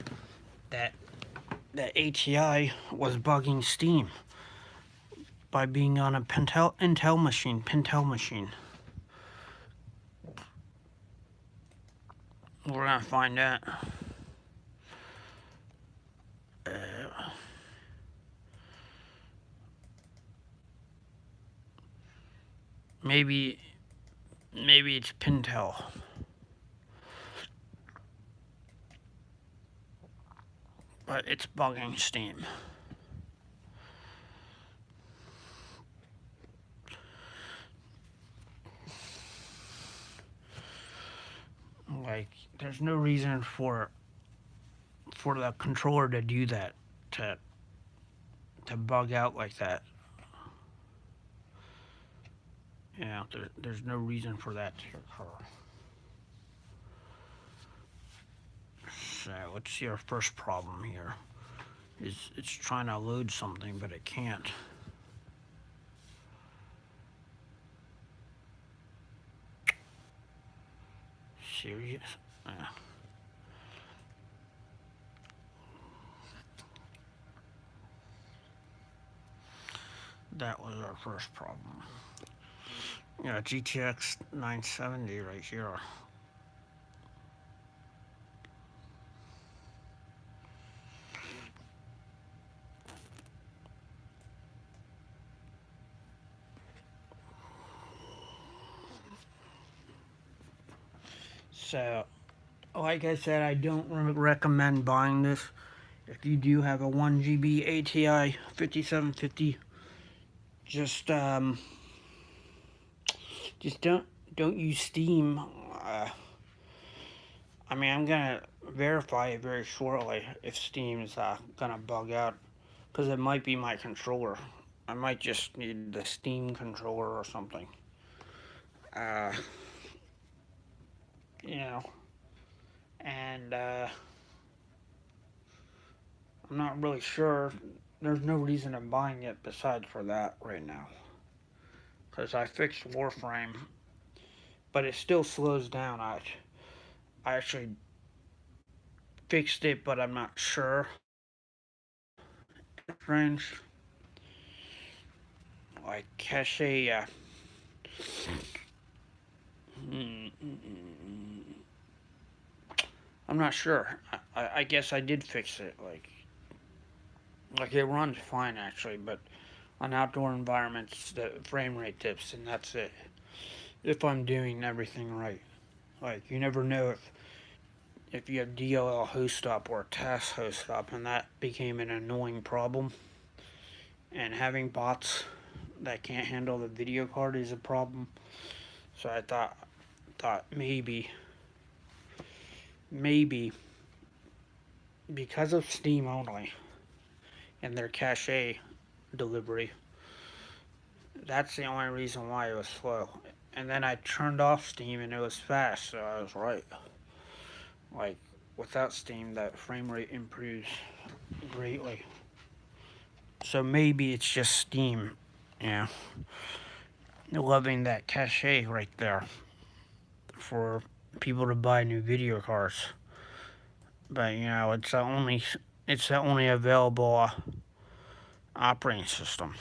That ATI was bugging Steam by being on a Intel machine. We're gonna find out. Maybe it's Pintel. But it's bugging Steam. Like, there's no reason for the controller to do that, to bug out like that. Yeah, there's no reason for that to occur. So let's see our first problem here. It's trying to load something, but it can't. Serious? That was our first problem. Yeah, GTX 970 right here. So, like I said, I don't recommend buying this. If you do have a 1 GB ATI 5750, just just don't use Steam. I mean, I'm gonna verify it very shortly if Steam's gonna bug out, because it might be my controller. I might just need the Steam controller or something. Uh, you know, and I'm not really sure. There's no reason I'm buying it besides for that right now, because I fixed Warframe, but it still slows down. I actually fixed it, but I'm not sure. Range, like cache. I'm not sure. I guess I did fix it. Like it runs fine actually, but on outdoor environments the frame rate dips, and that's it. If I'm doing everything right, like you never know if you have DLL host stop or task host stop, and that became an annoying problem. And having bots that can't handle the video card is a problem. So I thought maybe because of Steam only and their cache delivery, that's the only reason why it was slow. And then I turned off Steam and it was fast, so I was right. Like without Steam, that frame rate improves greatly. So maybe it's just Steam, yeah, loving that cache right there for people to buy new video cards. But it's the only available operating system.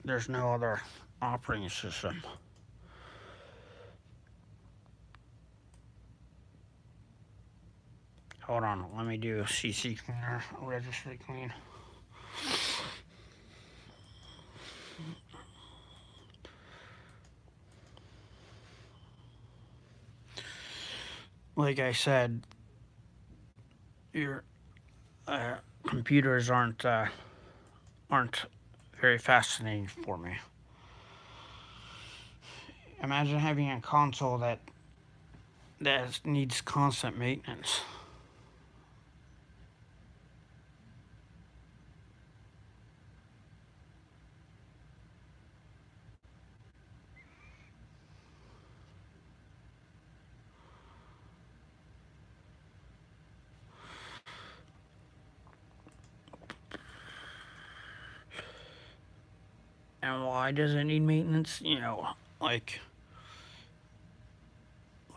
There's no other operating system. Hold on, let me do a CC cleaner, registry clean. Like I said, your computers aren't very fascinating for me. Imagine having a console that needs constant maintenance. And why does it need maintenance? Like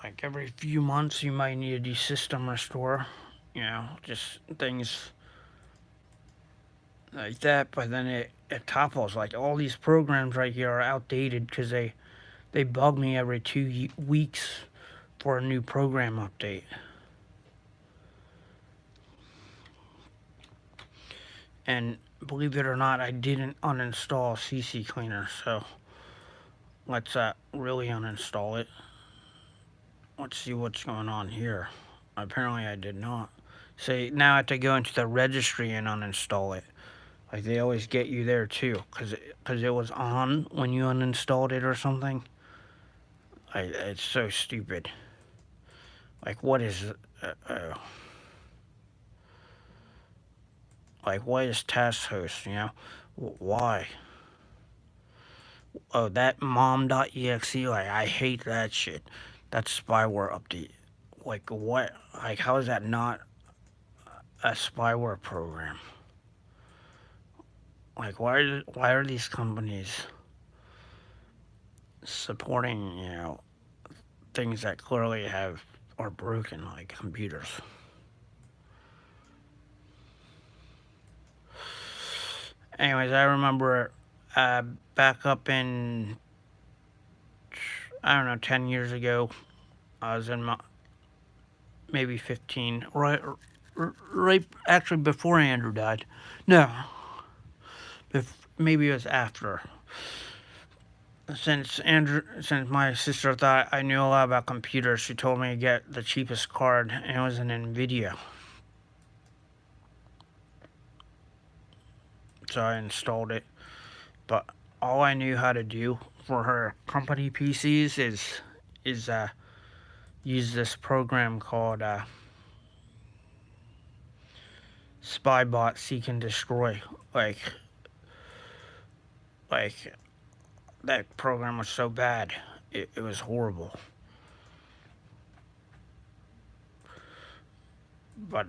like every few months you might need a system restore. Just things like that. But then it topples. Like all these programs right here are outdated because they bug me every 2 weeks for a new program update. And believe it or not, I didn't uninstall CC Cleaner, so let's really uninstall it. Let's see what's going on here. Apparently I did not. See, now I have to go into the registry and uninstall it. Like they always get you there too, cause it was on when you uninstalled it or something. It's so stupid. Like what is like what is task host? Why? Oh, that mom.exe. Like I hate that shit. That's spyware update. Like what? Like how is that not a spyware program? Like why are these companies supporting things that clearly are broken, like computers? Anyways, I remember back up in, I don't know, 10 years ago. I was in my, maybe 15, right, actually before Andrew died. No, maybe it was after. Since my sister thought I knew a lot about computers, she told me to get the cheapest card, and it was an NVIDIA. So I installed it. But all I knew how to do for her company PCs is use this program called Spybot Seek and Destroy. Like like that program was so bad, it was horrible. But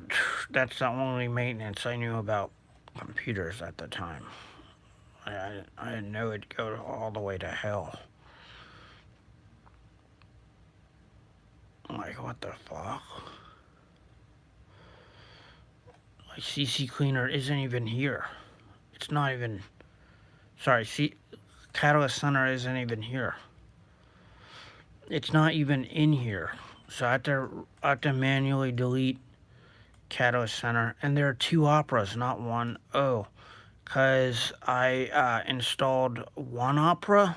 that's the only maintenance I knew about computers at the time. I didn't know it'd go all the way to hell. Like, what the fuck? Like, CC Cleaner isn't even here. It's not even... Sorry, Catalyst Center isn't even here. It's not even in here. So I have to manually delete Catalyst Center. And there are 2 Operas, not 1. Oh, because I installed 1 Opera.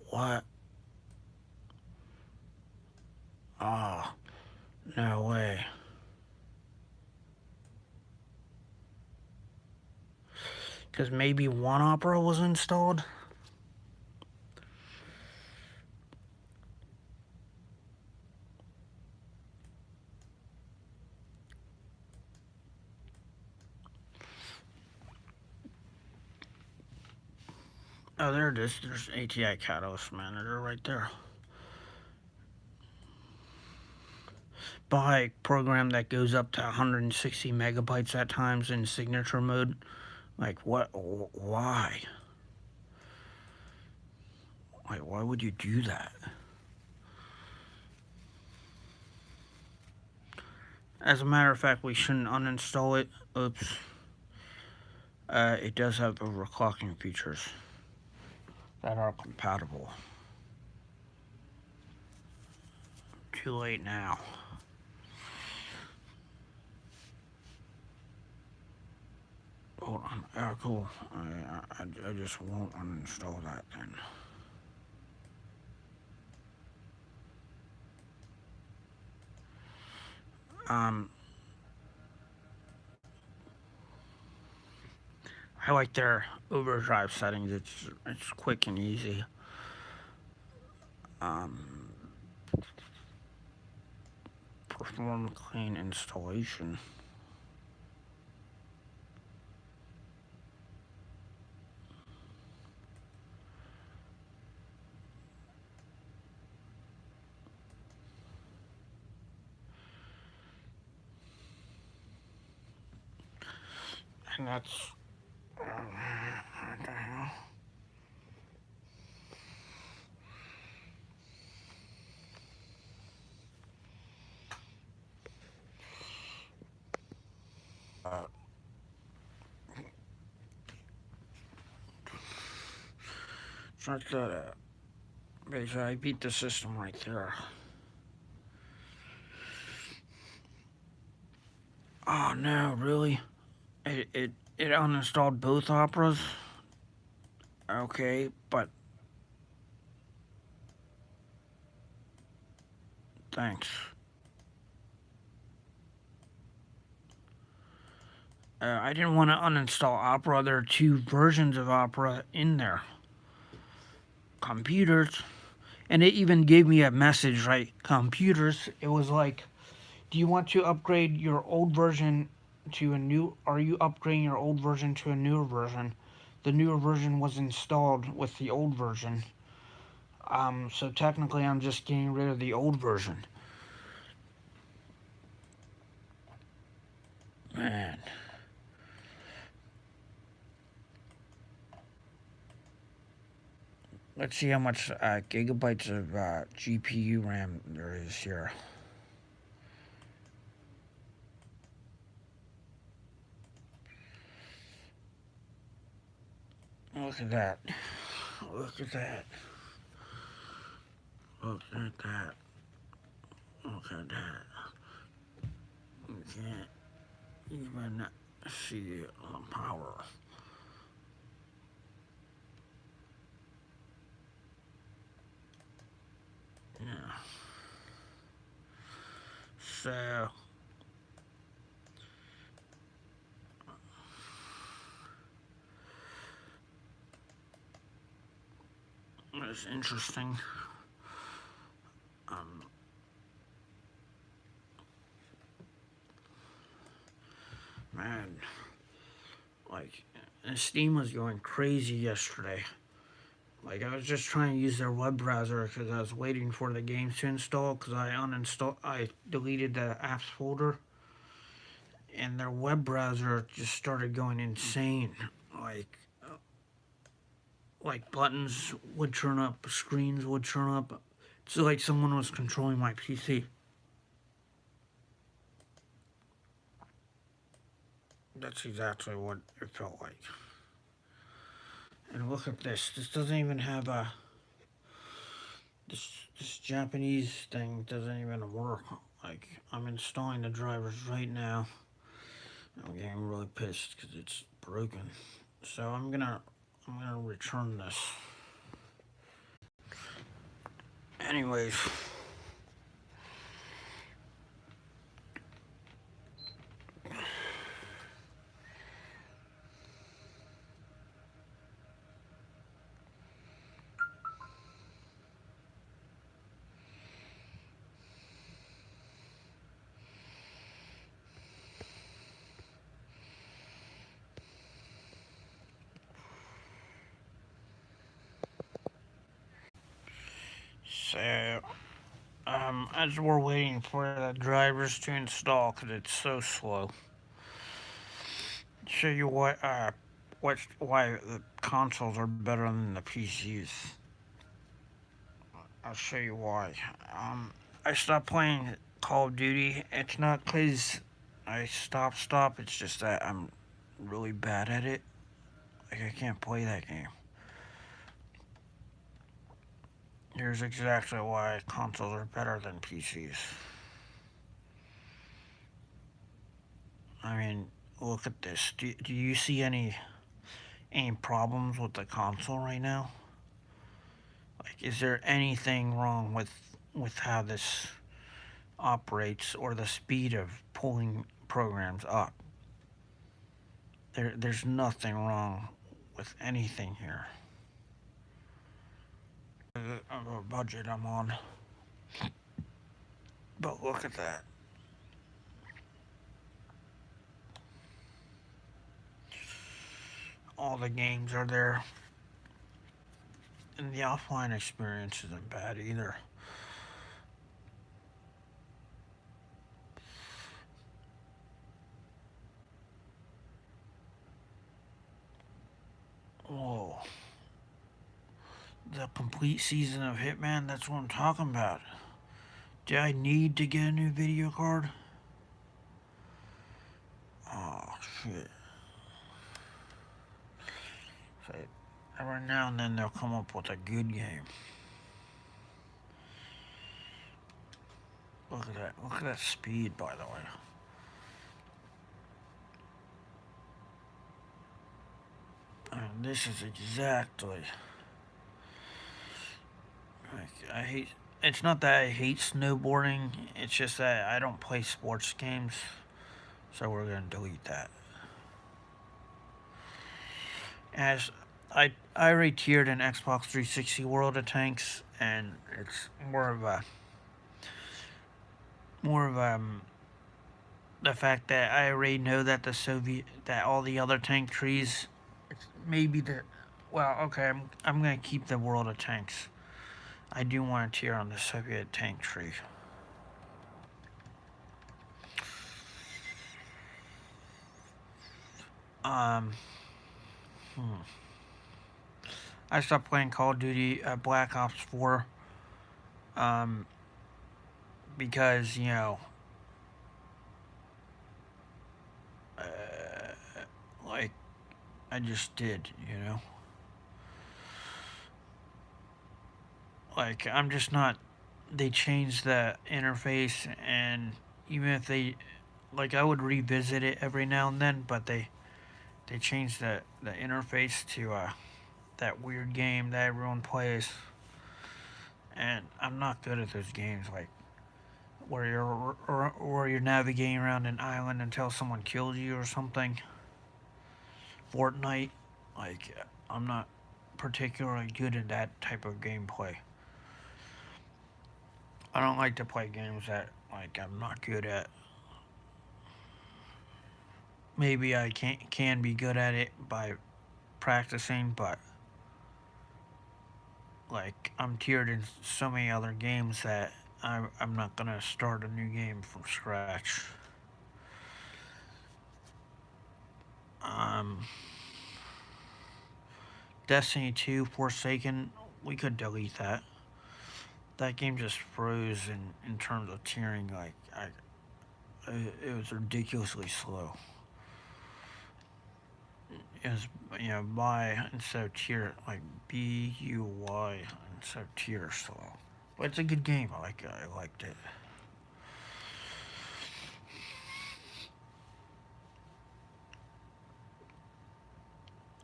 What? Oh, no way. Because maybe 1 Opera was installed? Oh, there it is. There's ATI Catalyst Manager right there. Buy program that goes up to 160 megabytes at times in signature mode. Like, what? Why? Like, why would you do that? As a matter of fact, we shouldn't uninstall it. Oops. It does have overclocking features that are compatible. Too late now. Hold on. Oh, cool. I just won't uninstall that then. I like their overdrive settings. It's quick and easy. Perform clean installation. And that's... what the hell? Check that out. Basically, I beat the system right there. Oh no, really? It uninstalled both Operas? Okay, but... Thanks. I didn't want to uninstall Opera. There are 2 versions of Opera in there. Computers. And it even gave me a message, right? Computers. It was like, do you want to upgrade your old version to a new... Are you upgrading your old version to a newer version? The newer version was installed with the old version. So technically I'm just getting rid of the old version. Man. Let's see how much gigabytes of GPU RAM there is here. Look at that. Look at that. Look at that. Look at that. You can't even see the power. Yeah. So it's interesting. Um, Man, like, Steam was going crazy yesterday. Like, I was just trying to use their web browser because I was waiting for the games to install because I deleted the apps folder, and their web browser just started going insane. Like, like buttons would turn up, screens would turn up. It's like someone was controlling my PC. That's exactly what it felt like. And look at this. This doesn't even have a. This Japanese thing doesn't even work. Like, I'm installing the drivers right now. I'm getting really pissed because it's broken. So I'm gonna return this. Anyways, so as we're waiting for the drivers to install because it's so slow, show you why the consoles are better than the PCs. I'll show you why. I stopped playing Call of Duty. It's not because I stopped. It's just that I'm really bad at it. Like, I can't play that game. Here's exactly why consoles are better than PCs. I mean, look at this. Do you see any problems with the console right now? Like, is there anything wrong with how this operates or the speed of pulling programs up? There's nothing wrong with anything here. Of a budget I'm on. But look at that. All the games are there. And the offline experience isn't bad either. Whoa. The complete season of Hitman, that's what I'm talking about. Do I need to get a new video card? Oh, shit. So, every now and then they'll come up with a good game. Look at that. Look at that speed, by the way. And this is exactly. Like, I hate. It's not that I hate snowboarding. It's just that I don't play sports games. So we're gonna delete that. As I already tiered an Xbox 360 World of Tanks, and it's more of the fact that I already know that that all the other tank trees, it's maybe the, well, okay, I'm gonna keep the World of Tanks. I do want to tier on the Soviet tank tree. Um, I stopped playing Call of Duty Black Ops 4 um, because, uh, like, I just did. Like, I'm just not. They changed the interface, and even if they. Like, I would revisit it every now and then, but they changed the interface to that weird game that everyone plays. And I'm not good at those games, like where you're navigating around an island until someone kills you or something. Fortnite, like I'm not particularly good at that type of gameplay. I don't like to play games that like I'm not good at. Maybe I can be good at it by practicing, but like I'm tiered in so many other games that I'm not gonna start a new game from scratch. Um, Destiny 2 Forsaken, we could delete that. That game just froze in terms of tiering. It was ridiculously slow. It was by instead of tier like BUY instead of tier slow. But it's a good game. I liked it.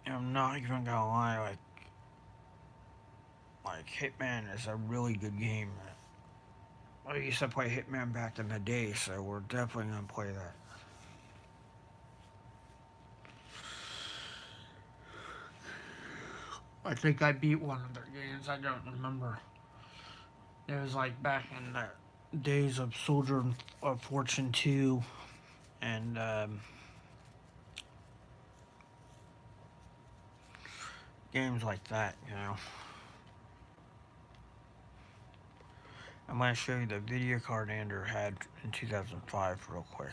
And I'm not even gonna lie. Like Hitman is a really good game. I used to play Hitman back in the day, so we're definitely gonna play that. I think I beat one of their games. I don't remember. It was like back in the days of Soldier of Fortune 2 and games like that. I'm going to show you the video card Andrew had in 2005 real quick.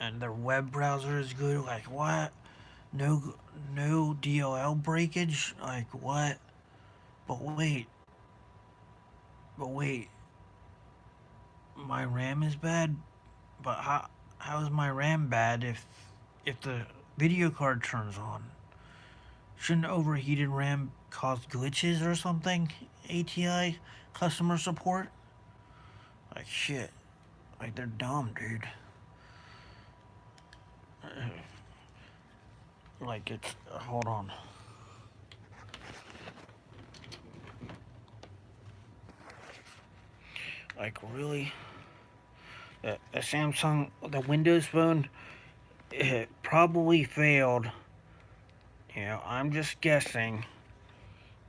And their web browser is good. Like, what? No, no DLL breakage? Like, what? But wait, but wait. My RAM is bad? But how is my RAM bad if the video card turns on? Shouldn't overheated RAM cause glitches or something? ATI customer support? Like shit. Like they're dumb, dude. Like it's hold on. Like really? The Samsung, the Windows Phone, it probably failed. I'm just guessing.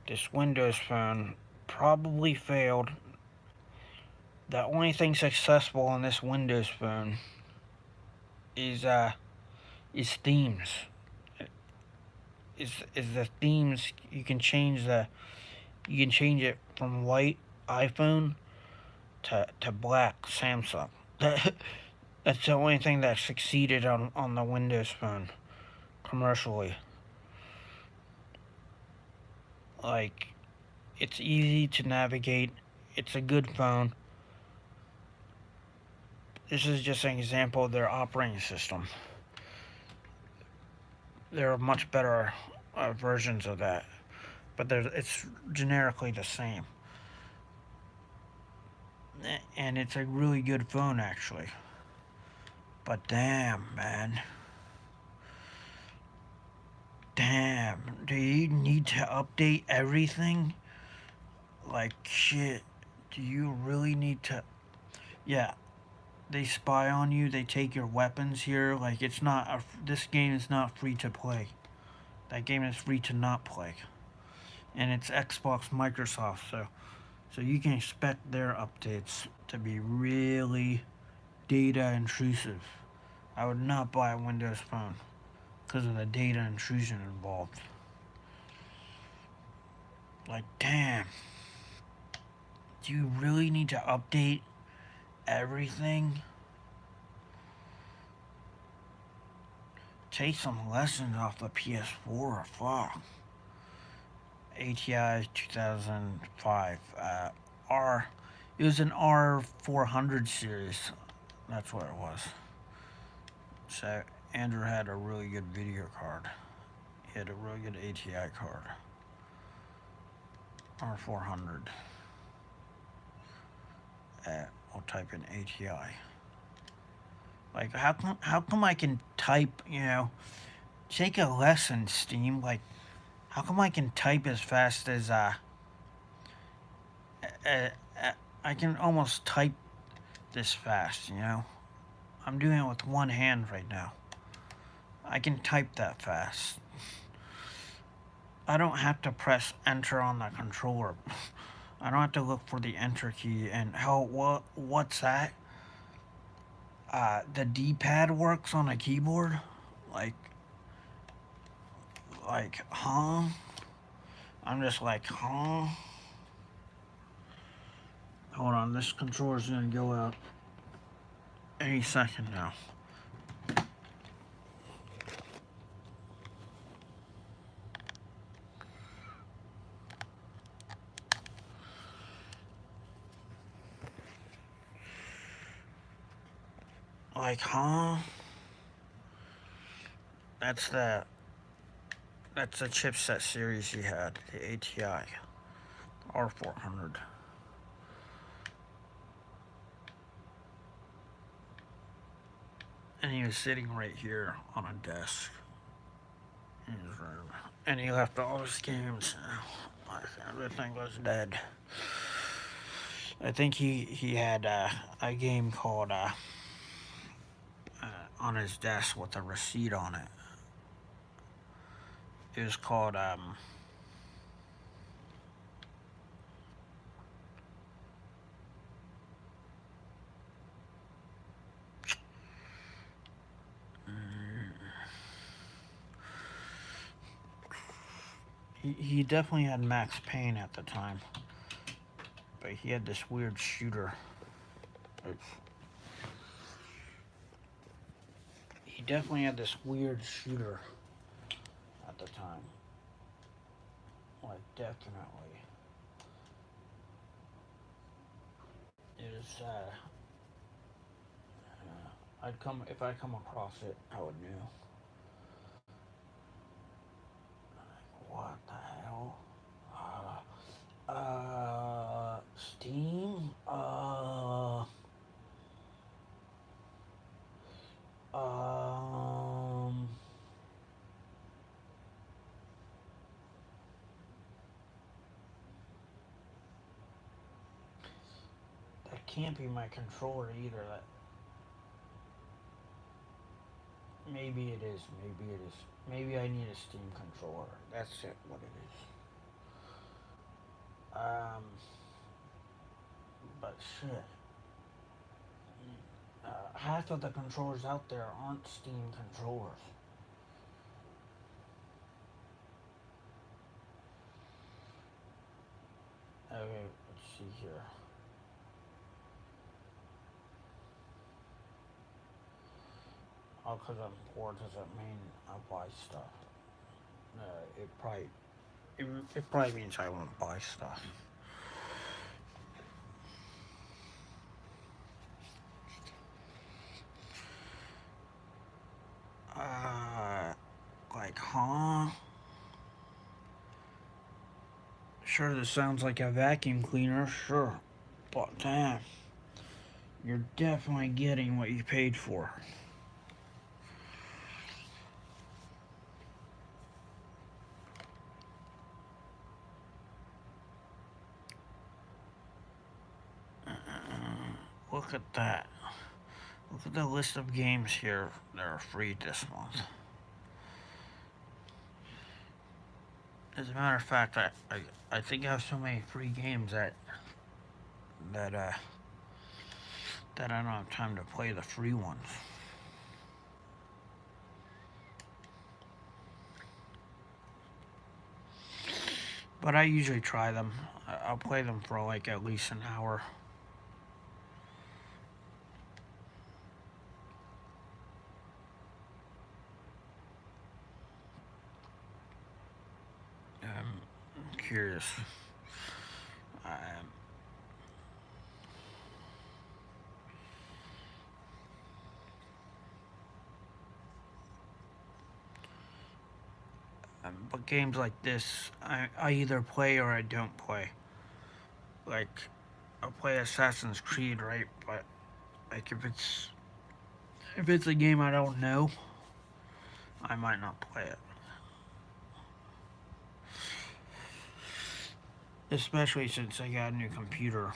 This Windows Phone probably failed. The only thing successful on this Windows Phone is uh is themes. Is the themes you can change it from white iPhone to black Samsung. That's the only thing that succeeded on the Windows Phone commercially. Like it's easy to navigate. It's a good phone. This is just an example of their operating system. There are much better versions of that, but it's generically the same. And it's a really good phone actually. But damn, man. Damn. Do you need to update everything? Like shit. Do you really need to? Yeah, they spy on you. They take your weapons here. Like it's not this game is not free to play. That game is free to not play. And it's Xbox Microsoft, so you can expect their updates to be really data intrusive. I would not buy a Windows phone because of the data intrusion involved. Like, damn, do you really need to update everything? Take some lessons off the PS4. Fuck. ATI 2005. R. It was an R400 series. That's what it was. So Andrew had a really good video card. He had a really good ATI card. R400. I'll type in ATI. Like, how come I can type, take a lesson, Steam? Like, how come I can type as fast as, uh, I can almost type this fast, I'm doing it with one hand right now. I can type that fast. I don't have to press enter on the controller. I don't have to look for the enter key. And what's that? The D-pad works on a keyboard? Like, huh? I'm just like, huh? Hold on, this controller's gonna go out any second now. Like, huh? That's the chipset series he had, the ATI R400. And he was sitting right here on a desk in his room. And he left all his games. Everything was dead. I think he had a game called on his desk with a receipt on it. It was called he definitely had Max Payne at the time, but he had this weird shooter. He definitely had this weird shooter at the time. Like, definitely. It is, if I come across it, I would know. What the hell? Steam? That can't be my controller either. Maybe it is. Maybe it is. Maybe I need a Steam controller. That's it. What it is. But shit. Half of the controllers out there aren't Steam controllers. Okay, let's see here. Oh, because I'm poor doesn't mean I buy stuff. It probably means I won't buy stuff. Like, huh? Sure, this sounds like a vacuum cleaner, sure. But damn, you're definitely getting what you paid for. Look at that. Look at the list of games here that are free this month. As a matter of fact, I think I have so many free games that I don't have time to play the free ones. But I usually try them. I'll play them for like at least an hour. I'm curious. But games like this, I either play or I don't play. Like, I'll play Assassin's Creed, right? But like if it's a game I don't know, I might not play it. Especially since I got a new computer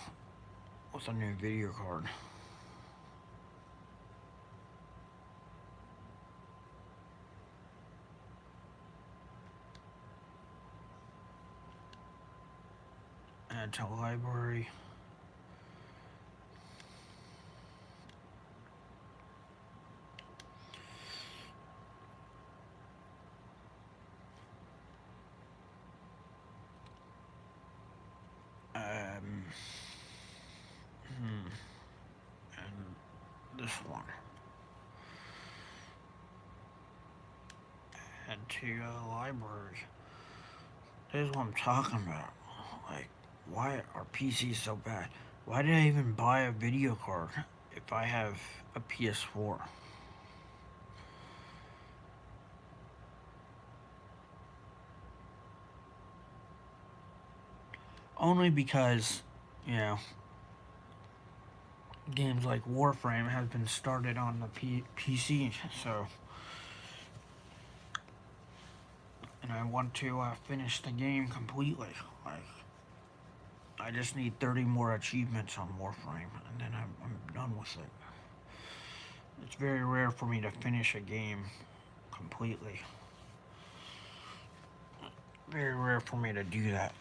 with a new video card. Add to library. Um, and this one. Add to library. This is what I'm talking about. Like, why are PCs so bad? Why did I even buy a video card if I have a PS4? Only because, you know, games like Warframe have been started on the PC, so. And I want to finish the game completely. Like, I just need 30 more achievements on Warframe, and then I'm done with it. It's very rare for me to finish a game completely. Very rare for me to do that.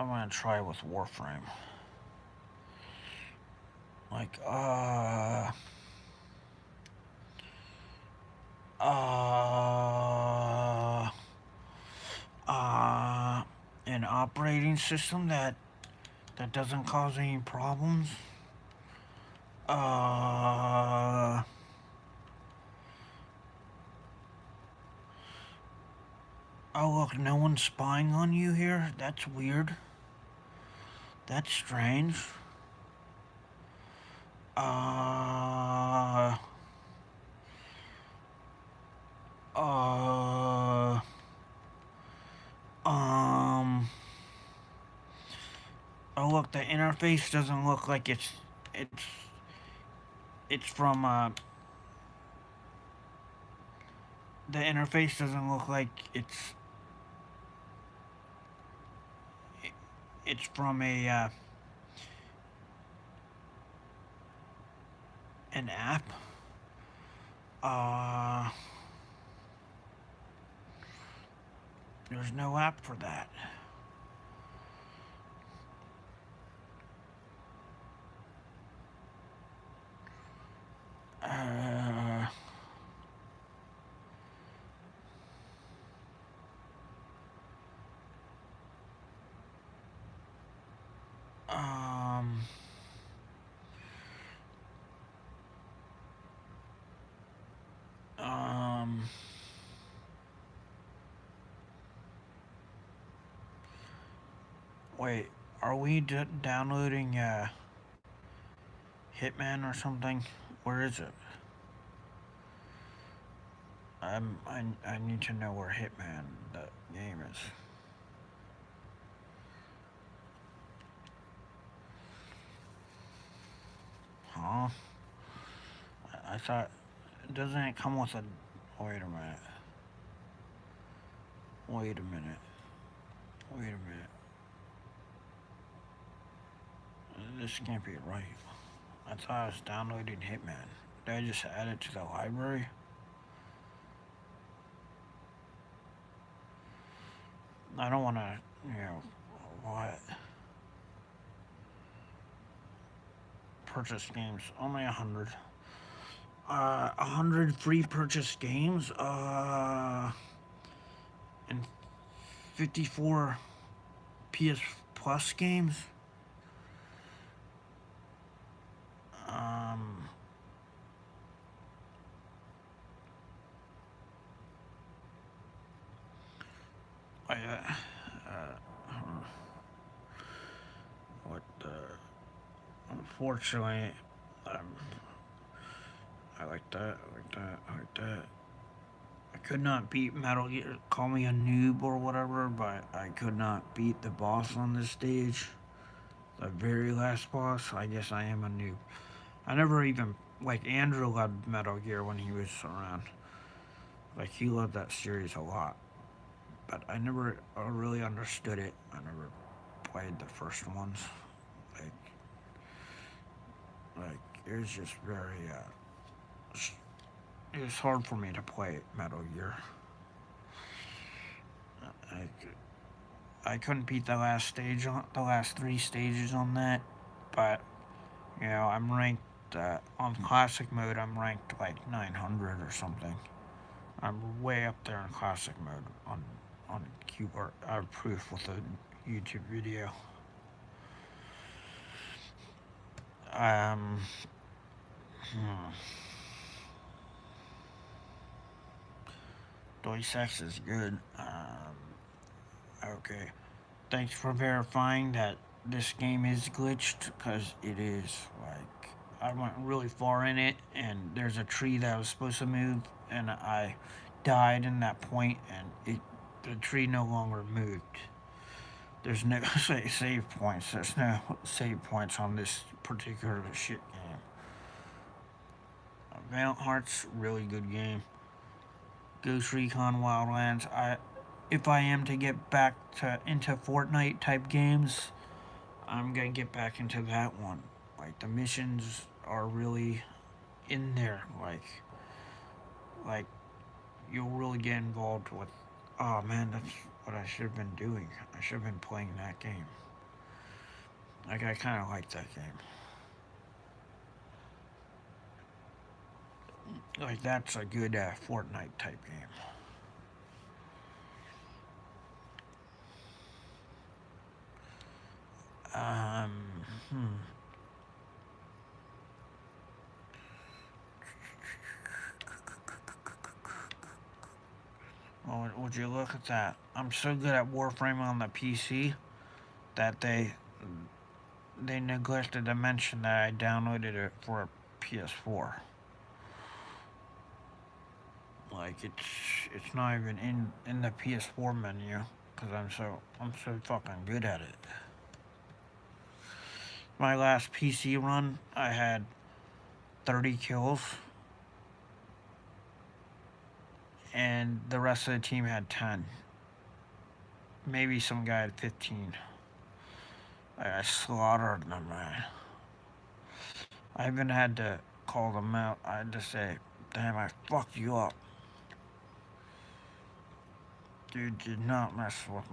I'm gonna try with Warframe. Like, an operating system that doesn't cause any problems. Oh look, no one's spying on you here? That's weird. That's strange. Uh... Oh look, the interface doesn't look like it's from the interface doesn't look like it's from an app. There's no app for that. Um, um, Wait, are we downloading Hitman or something? Where is it? I need to know where Hitman the game is. Huh? I thought, doesn't it come with a? Wait a minute. Wait a minute. Wait a minute. This can't be right. I thought I was downloading Hitman. Did I just add it to the library? I don't want to, what? Purchase games. Only 100. 100 free purchase games. And 54 PS Plus games. What the? Unfortunately, I like that. I like that. I like that. I could not beat Metal Gear. Call me a noob or whatever, but I could not beat the boss on this stage. The very last boss. I guess I am a noob. I never even like Andrew loved Metal Gear when he was around. Like he loved that series a lot, but I never really understood it. I never played the first ones. Like, like it was just very. It was hard for me to play Metal Gear. I couldn't beat the last stage on the last three stages on that, but I'm ranked on classic mode. I'm ranked like 900 or something. I'm way up there in classic mode on keyboard. I have proof with a YouTube video. Um, hmm. Deus Ex is good. Okay. Thanks for verifying that this game is glitched, because it is. Like, I went really far in it, and there's a tree that was supposed to move, and I died in that point, and the tree no longer moved. There's no save points. There's no save points on this particular shit game. Valiant Hearts, really good game. Ghost Recon Wildlands. If I am to get back into Fortnite type games, I'm gonna get back into that one. Like the missions are really in there. Like you'll really get involved with. Oh man, that's what I should have been doing. I should have been playing that game. Like I kind of like that game. Like that's a good Fortnite type game. Um, hmm. Well, would you look at that? I'm so good at Warframe on the PC that they neglected to mention that I downloaded it for a PS4. Like it's not even in the PS4 menu because I'm so fucking good at it. My last PC run, I had 30 kills, and the rest of the team had 10. Maybe some guy had 15. I slaughtered them, man. I even had to call them out. I had to say, damn, I fucked you up. Dude, did not mess with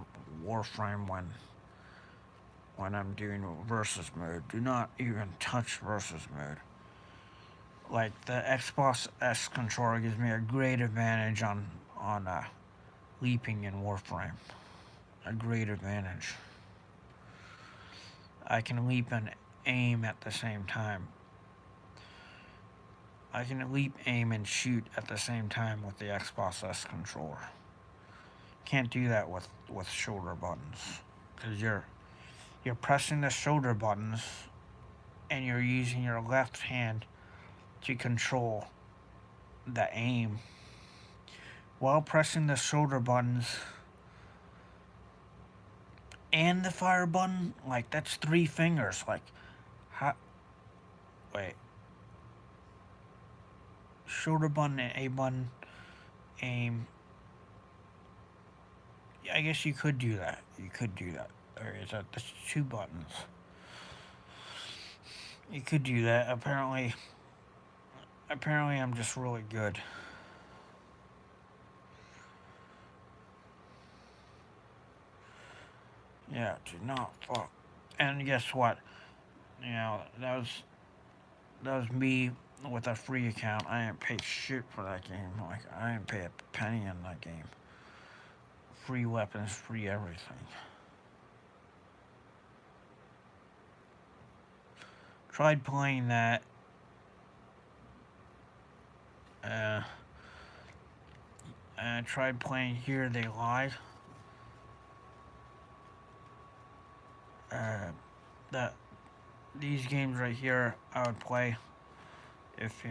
Warframe when I'm doing versus mode. Do not even touch versus mode. Like the Xbox S controller gives me a great advantage on leaping in Warframe. A great advantage. I can leap and aim at the same time. I can leap, aim, and shoot at the same time with the Xbox S controller. Can't do that with shoulder buttons, because you're pressing the shoulder buttons and you're using your left hand to control the aim while pressing the shoulder buttons and the fire button. Like that's 3 fingers. Like how? Wait. Shoulder button and A button, aim. I guess you could do that. You could do that. Or is that that's 2 buttons? You could do that. Apparently I'm just really good. Yeah, do not fuck. And guess what? That was me with a free account. I didn't pay shit for that game. Like I didn't pay a penny in that game. Free weapons, free everything. Tried playing that. I tried playing Here They Lie. That these games right here I would play if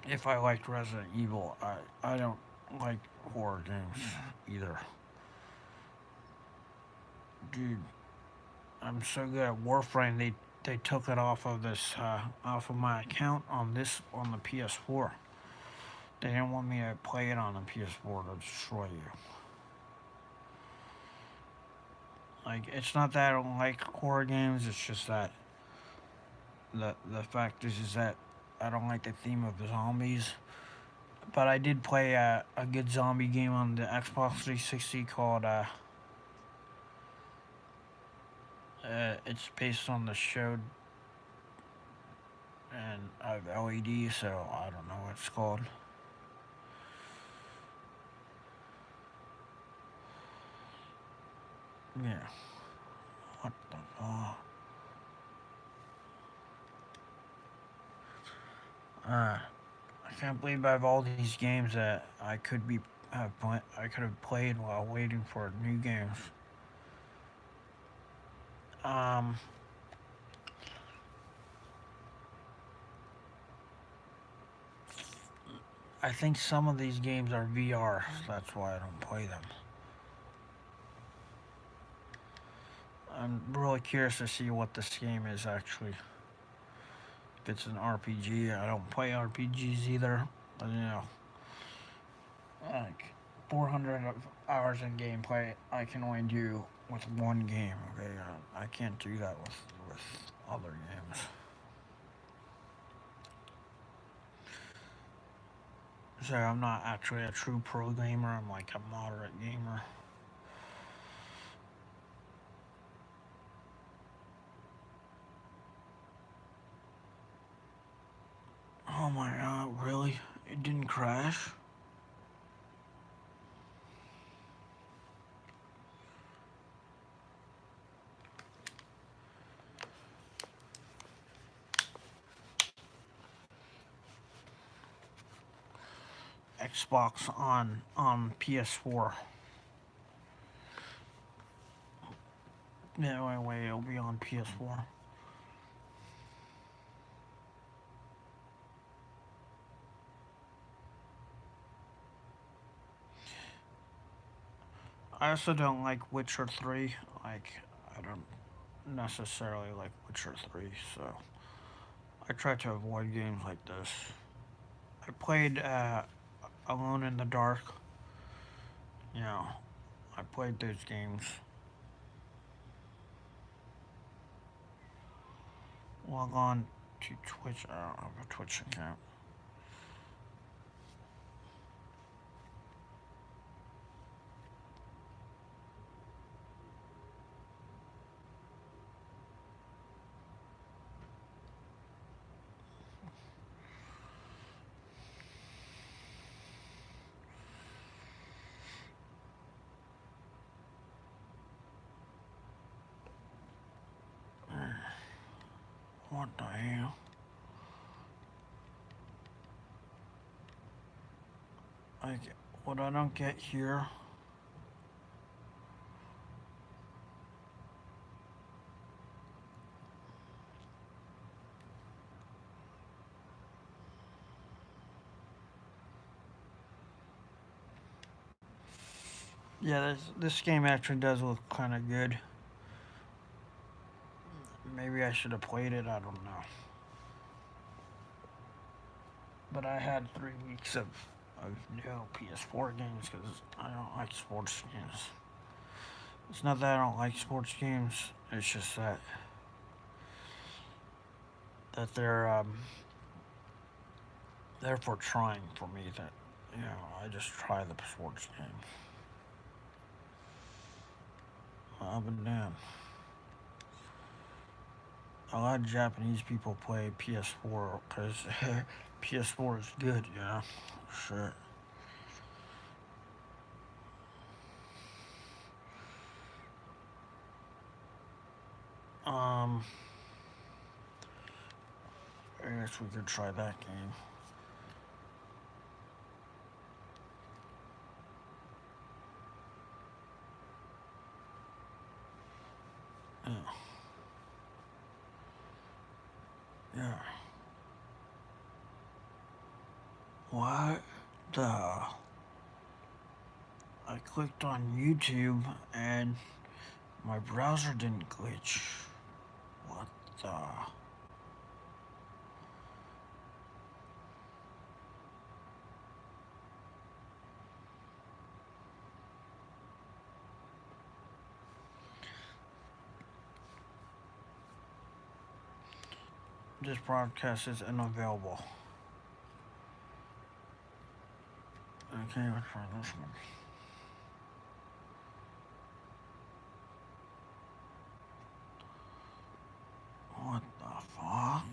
if I liked Resident Evil, I don't like horror games either. Dude, I'm so good at Warframe. They took it off of this off of my account on the PS4. They didn't want me to play it on the PS4 to destroy you. Like, it's not that I don't like horror games. It's just that the fact is that I don't like the theme of the zombies. But I did play a good zombie game on the Xbox 360 called it's based on the show and of LED, so I don't know what it's called. Yeah. What the fuck? I can't believe I have all these games that I could have played while waiting for new games. Um, I think some of these games are VR, so that's why I don't play them. I'm really curious to see what this game is actually. If it's an RPG, I don't play RPGs either. But like 400 hours in gameplay, I can only do with one game. Okay, I can't do that with other games. So I'm not actually a true pro gamer. I'm like a moderate gamer. Oh my god, really? It didn't crash? Xbox on PS4. No way it'll be on PS4. I also don't like Witcher 3. Like, I don't necessarily like Witcher 3, so I try to avoid games like this. I played Alone in the Dark. You know, I played those games. Log on to Twitch. I don't have a Twitch account. What the hell? Like, what I don't get here. Yeah, this game actually does look kind of good. Maybe I should have played it. I don't know. But I had 3 weeks of no PS4 games because I don't like sports games. It's not that I don't like sports games. It's just that they're for trying for me. That I just try the sports games. Up and down. A lot of Japanese people play PS4 because PS4 is good. Sure. Um, I guess we could try that game. Yeah. Yeah. What the? I clicked on YouTube and my browser didn't glitch. What the? This broadcast is unavailable. Okay, let's try this one. What the fuck?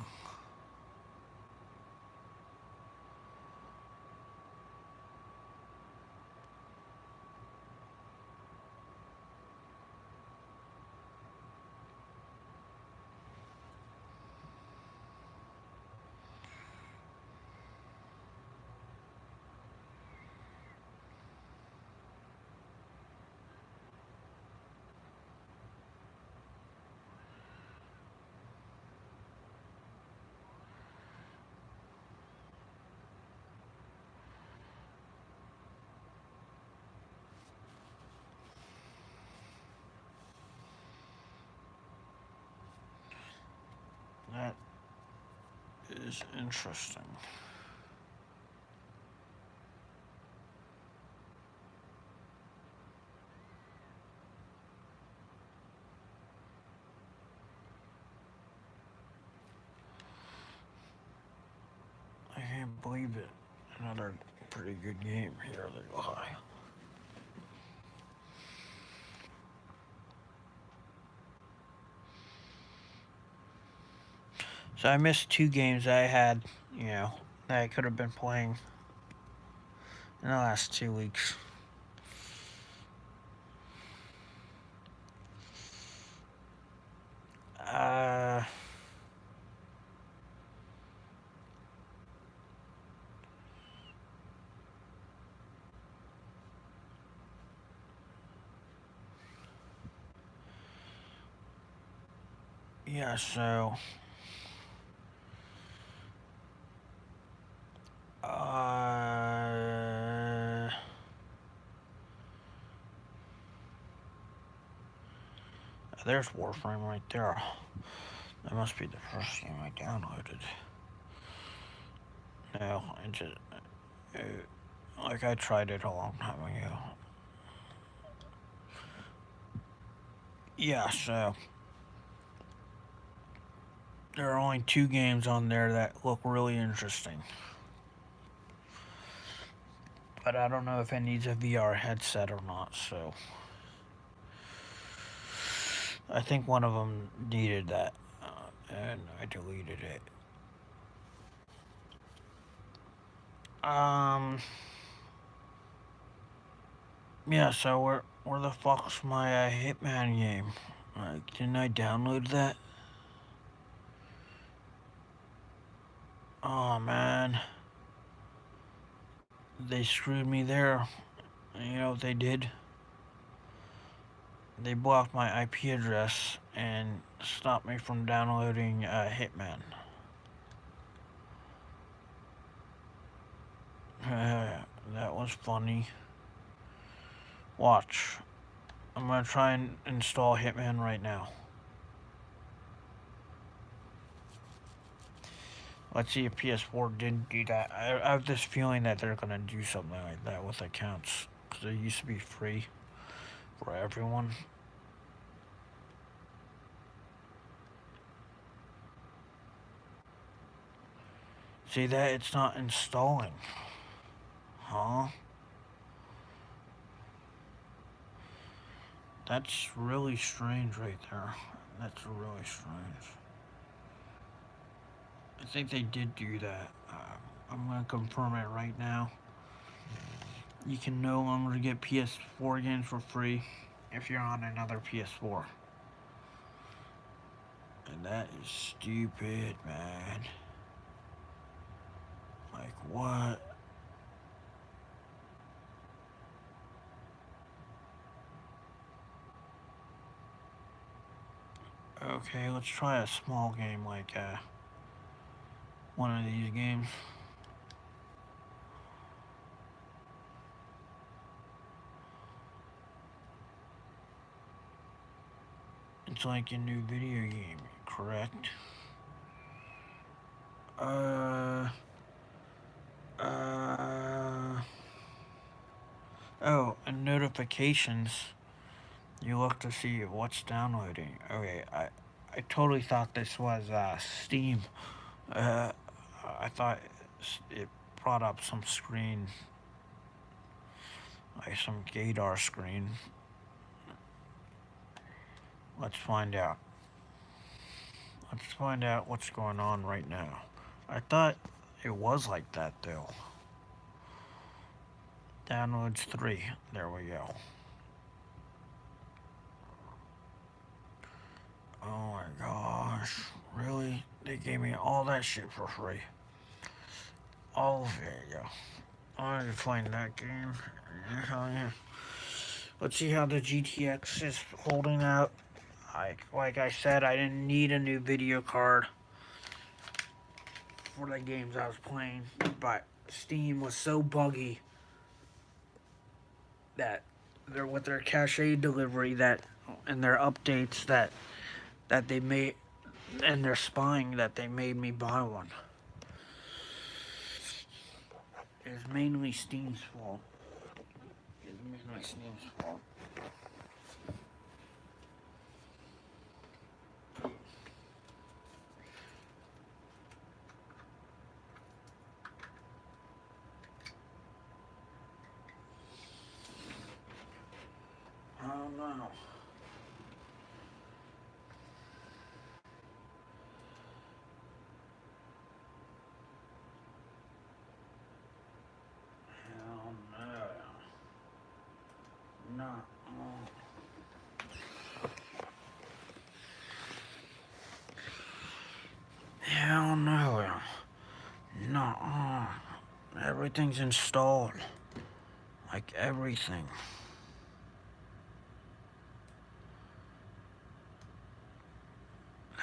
That is interesting. I can't believe it. Another pretty good game here, they go high. So I missed 2 games I had, that I could have been playing in the last 2 weeks. Yeah, so there's Warframe right there. That must be the first game I downloaded. No, like I tried it a long time ago. Yeah, so there are only 2 games on there that look really interesting. But I don't know if it needs a VR headset or not, so I think one of them needed that, and I deleted it. Yeah, so where the fuck's my Hitman game? Didn't I download that? Oh man, they screwed me there. You know what they did? They blocked my IP address and stopped me from downloading Hitman. That was funny. Watch. I'm gonna try and install Hitman right now. Let's see if PS4 didn't do that. I have this feeling that they're gonna do something like that with accounts. Because they used to be free for everyone. See that? It's not installing. Huh? That's really strange right there. That's really strange. I think they did do that. I'm gonna confirm it right now. You can no longer get PS4 games for free if you're on another PS4. And that is stupid, man. Like, what? Okay, let's try a small game like one of these games. It's like a new video game, correct? Uh, uh, oh, and notifications. You look to see what's downloading. Okay, I totally thought this was Steam. Uh, I thought it brought up some screen, like some Gator screen. Let's find out. Let's find out what's going on right now. I thought it was like that though. Downloads 3. There we go. Oh my gosh. Really? They gave me all that shit for free. All of it, yeah. I wanted to find that game. Yeah. Let's see how the GTX is holding out. Like I said, I didn't need a new video card for the games I was playing, but Steam was so buggy that they're with their cache delivery that and their updates that they made and their spying that they made me buy one. It's mainly Steam's fault. It's mainly Steam's fault. I don't know. Hell no. No. Hell no. No. Everything's installed. Like everything.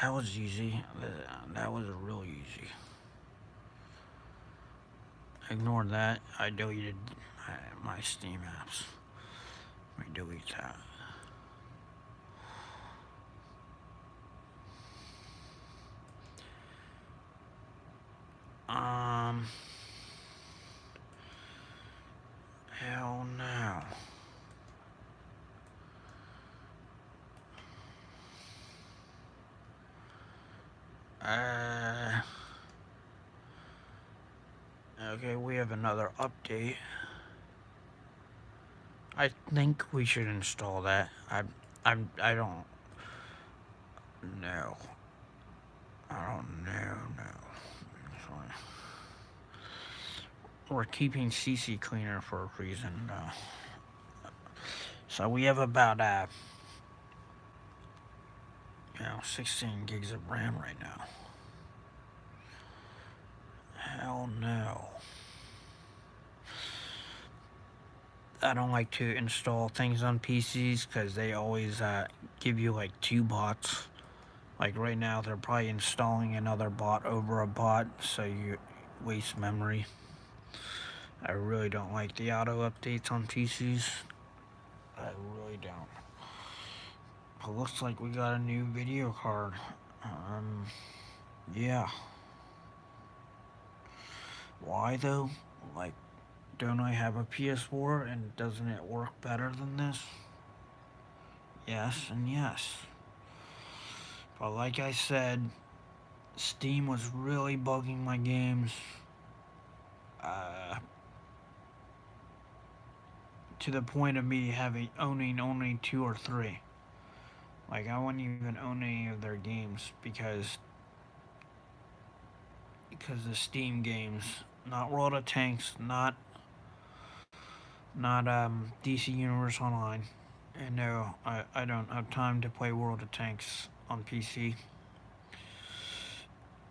That was easy. That was real easy. Ignore that. I deleted my Steam apps. Let me delete that. Hell no. Okay, we have another update. I think we should install that. I don't know. I don't know. Sorry. We're keeping CC cleaner for a reason. So we have about 16 gigs of RAM right now. Hell no. I don't like to install things on PCs because they always give you like 2 bots. Like right now, they're probably installing another bot over a bot, so you waste memory. I really don't like the auto updates on PCs. I really don't. But looks like we got a new video card. Yeah. Why though? Like, don't I have a PS4 and doesn't it work better than this? Yes and yes. But like I said, Steam was really bugging my games. To the point of me owning only 2 or 3. Like I wouldn't even own any of their games because the Steam games, not World of Tanks, not DC Universe Online. And no, I don't have time to play World of Tanks on PC.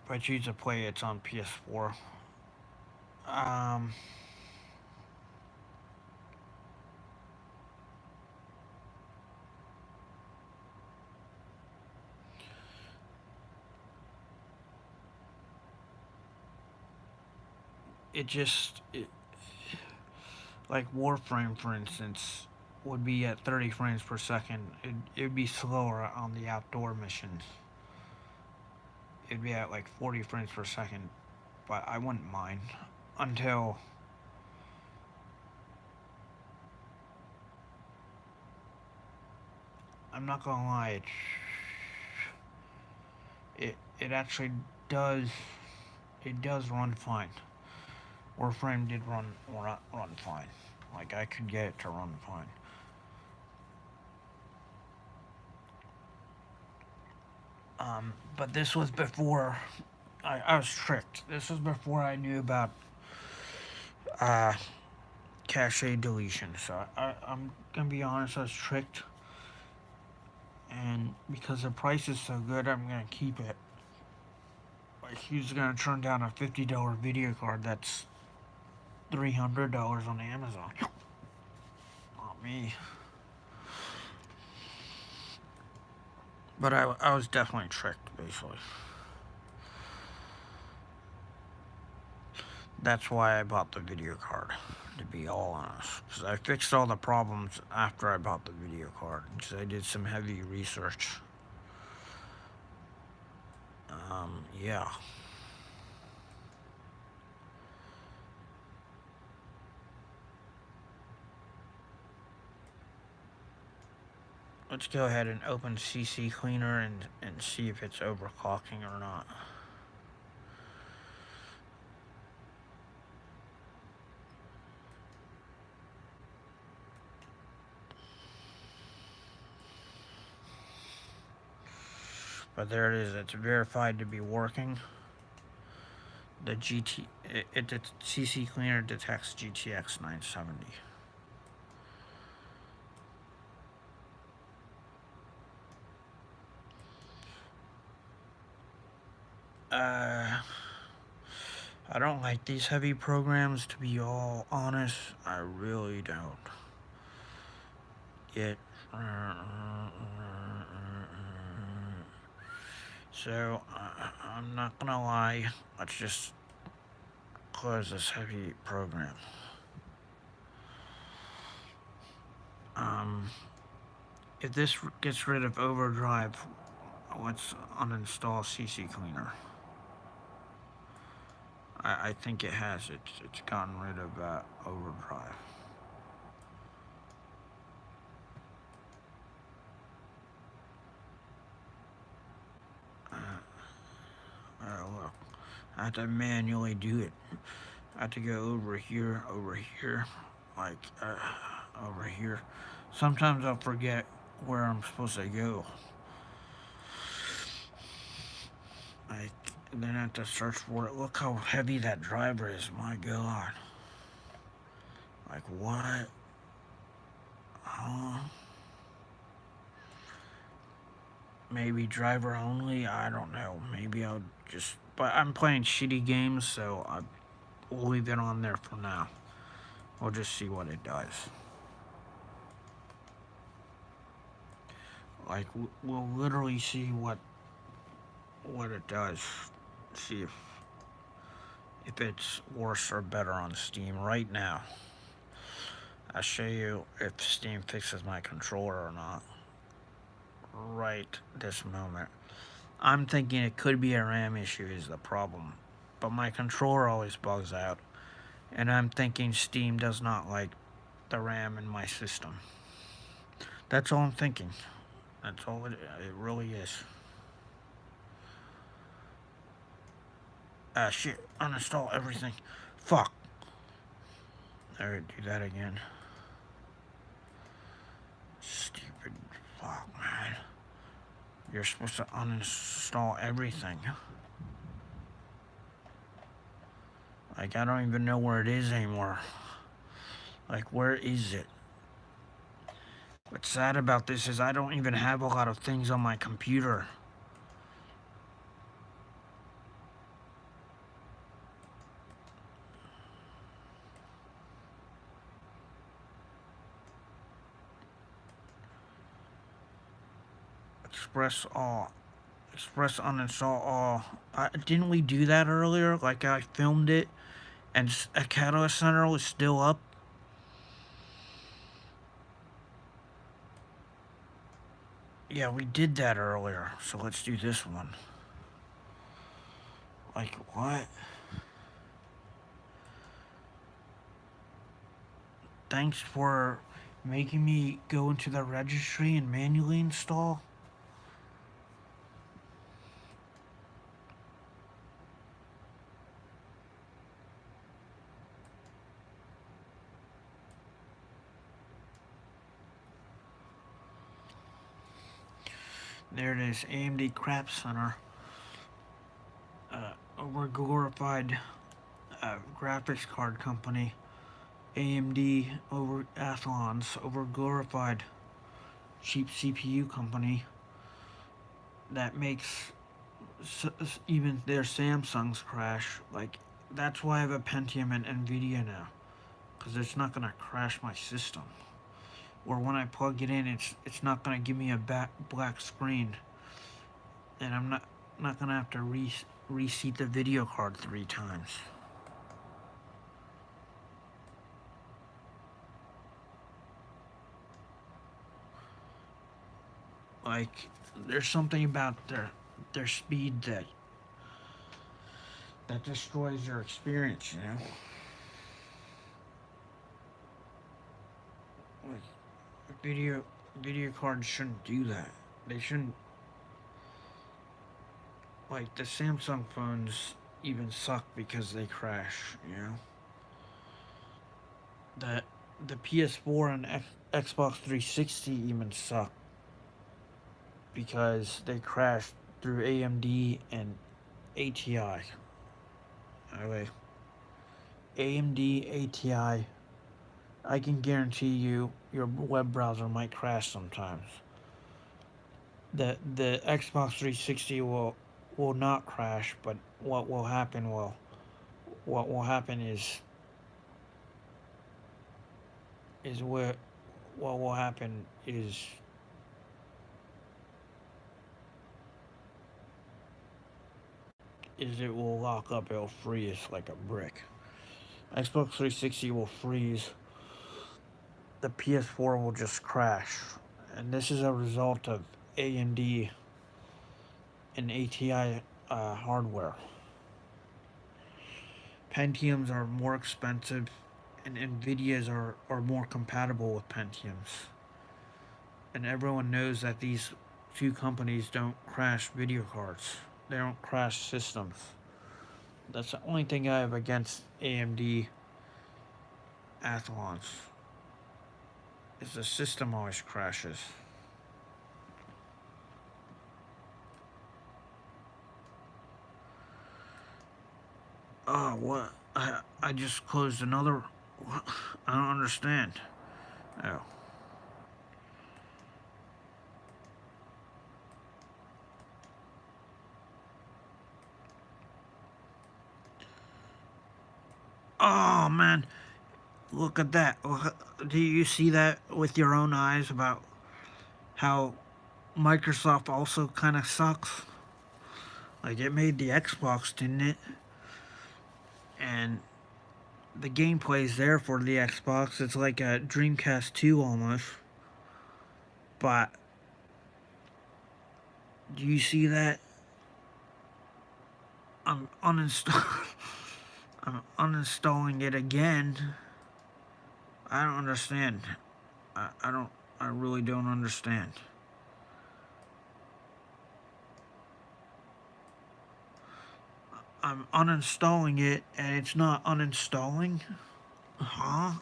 If I choose to play, it's on PS4. Like Warframe, for instance, would be at 30 frames per second. It'd be slower on the outdoor missions. It'd be at like 40 frames per second, but I wouldn't mind until I'm not gonna lie, it actually does run fine. Warframe did run fine. Like I could get it to run fine. But this was before I was tricked. This was before I knew about cache deletion. So I'm gonna be honest, I was tricked. And because the price is so good, I'm gonna keep it. Like he's gonna turn down a $50 video card that's $300 on Amazon. Not me. But I was definitely tricked, basically. That's why I bought the video card, to be all honest. Because I fixed all the problems after I bought the video card. Because I did some heavy research. Yeah. Let's go ahead and open CC Cleaner and see if it's overclocking or not. But there it is, it's verified to be working. The CC Cleaner detects GTX 970. I don't like these heavy programs, to be all honest. I really don't. So, I'm not gonna lie. Let's just close this heavy program. If this gets rid of overdrive, let's uninstall CC Cleaner. I think it has. It's gotten rid of overdrive. Look, I have to manually do it. I have to go over here, like over here. Sometimes I'll forget where I'm supposed to go. Then I have to search for it. Look how heavy that driver is, my god. Like what? Huh? Maybe driver only? I don't know. Maybe I'll just... But I'm playing shitty games, so we'll leave it on there for now. We'll just see what it does. Like, we'll literally see what it does. See if it's worse or better on Steam right now. I'll show you if Steam fixes my controller or not. Right this moment. I'm thinking it could be a RAM issue is the problem. But my controller always bugs out. And I'm thinking Steam does not like the RAM in my system. That's all I'm thinking. That's all it really is. Shit, uninstall everything. Fuck. Alright, do that again. Stupid fuck, man. You're supposed to uninstall everything. Like, I don't even know where it is anymore. Like, where is it? What's sad about this is I don't even have a lot of things on my computer. Express all. Express uninstall all. Didn't we do that earlier? Like I filmed it and a Catalyst Center was still up. Yeah, we did that earlier, so let's do this one. Like, what? Thanks for making me go into the registry and manually install. There it is, AMD Crap Center. Over glorified graphics card company. AMD over Athlon's over glorified cheap CPU company that makes even their Samsungs crash. Like, that's why I have a Pentium and Nvidia now, because it's not gonna crash my system. Or when I plug it in, it's not gonna give me a black screen, and I'm not gonna have to reseat the video card 3 times. Like, there's something about their speed that destroys your experience, you know? Like, video cards shouldn't do that. They shouldn't. Like, the Samsung phones even suck because they crash, you know? The PS4 and Xbox 360 even suck because they crash through AMD and ATI. Okay. AMD, ATI, I can guarantee you your web browser might crash sometimes. The Xbox 360 will not crash, but what will happen what will happen is it will lock up, it'll freeze like a brick. Xbox 360 will freeze. The PS4 will just crash. And this is a result of AMD and ATI hardware. Pentiums are more expensive, and Nvidias are more compatible with Pentiums. And everyone knows that these two companies don't crash video cards. They don't crash systems. That's the only thing I have against AMD Athlons. Is the system always crashes. Oh, what? I just closed another. What? I don't understand. Oh. Oh, man. Look at that. Do you see that with your own eyes about how Microsoft also kind of sucks? Like, it made the Xbox, didn't it? And the gameplay's there for the Xbox. It's like a Dreamcast 2 almost. But do you see that? I'm uninstalling. I'm uninstalling it again. I don't understand. I don't. I really don't understand. I'm uninstalling it and it's not uninstalling. Huh?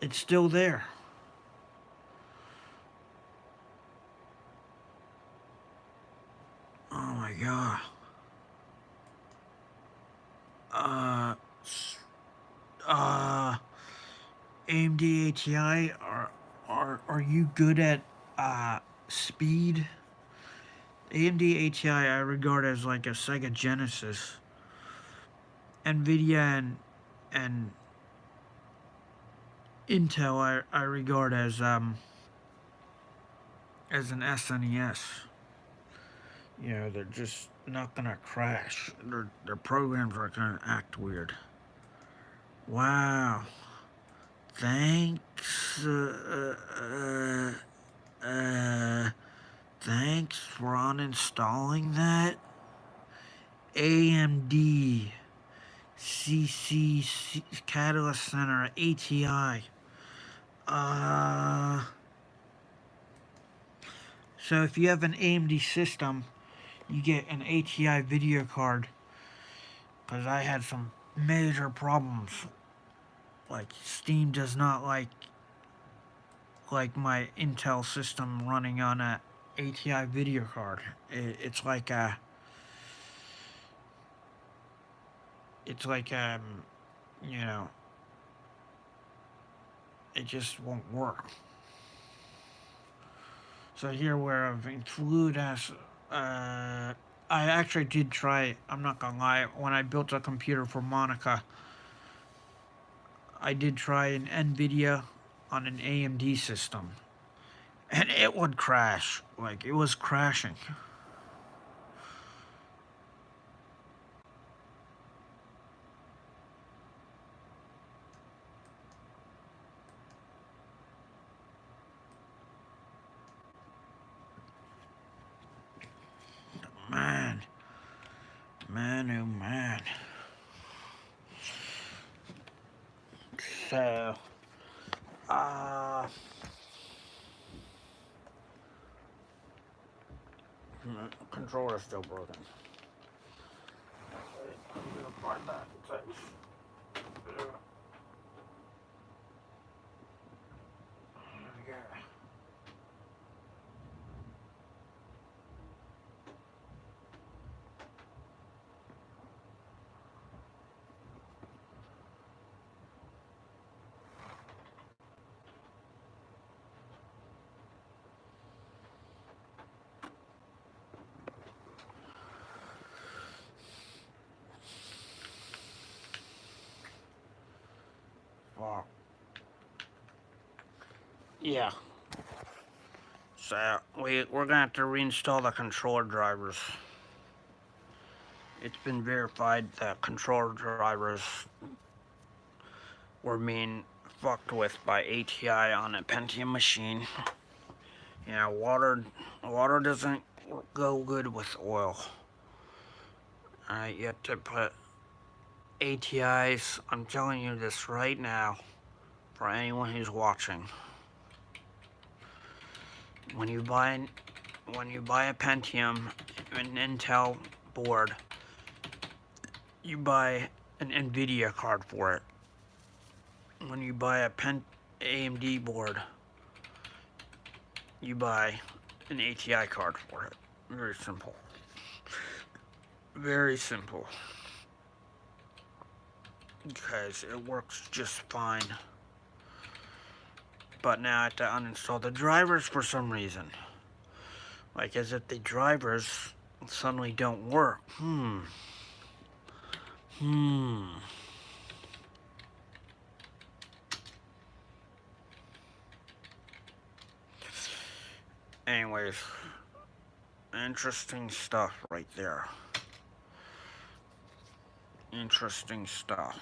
It's still there. Oh my god. Uh, AMD ATI, are you good at speed? AMD ATI I regard as like a Sega Genesis. Nvidia and Intel I regard as an SNES. You know, they're just not gonna crash. Their programs are gonna act weird. Wow. Thanks. Thanks for uninstalling that. AMD CC Catalyst Center ATI. So if you have an AMD system, you get an ATI video card. Because I had some major problems. Like Steam does not like my Intel system running on a ATI video card. It's like you know, it just won't work. So here where I've included as, I actually did try, I'm not gonna lie, when I built a computer for Monica, I did try an NVIDIA on an AMD system. And it would crash. Like, it was crashing. Man. Man, oh man. So, controller's still broken. I'm gonna find that. Wow. Yeah. So we're gonna have to reinstall the controller drivers. It's been verified that controller drivers were being fucked with by ATI on a Pentium machine. Yeah, water doesn't go good with oil. Alright, you have to put ATIs, I'm telling you this right now, for anyone who's watching. When you buy a Pentium, an Intel board, you buy an NVIDIA card for it. When you buy a AMD board, you buy an ATI card for it. Very simple. Very simple. Because it works just fine. But now I have to uninstall the drivers for some reason. Like as if the drivers suddenly don't work. Anyways, interesting stuff right there. Interesting stuff.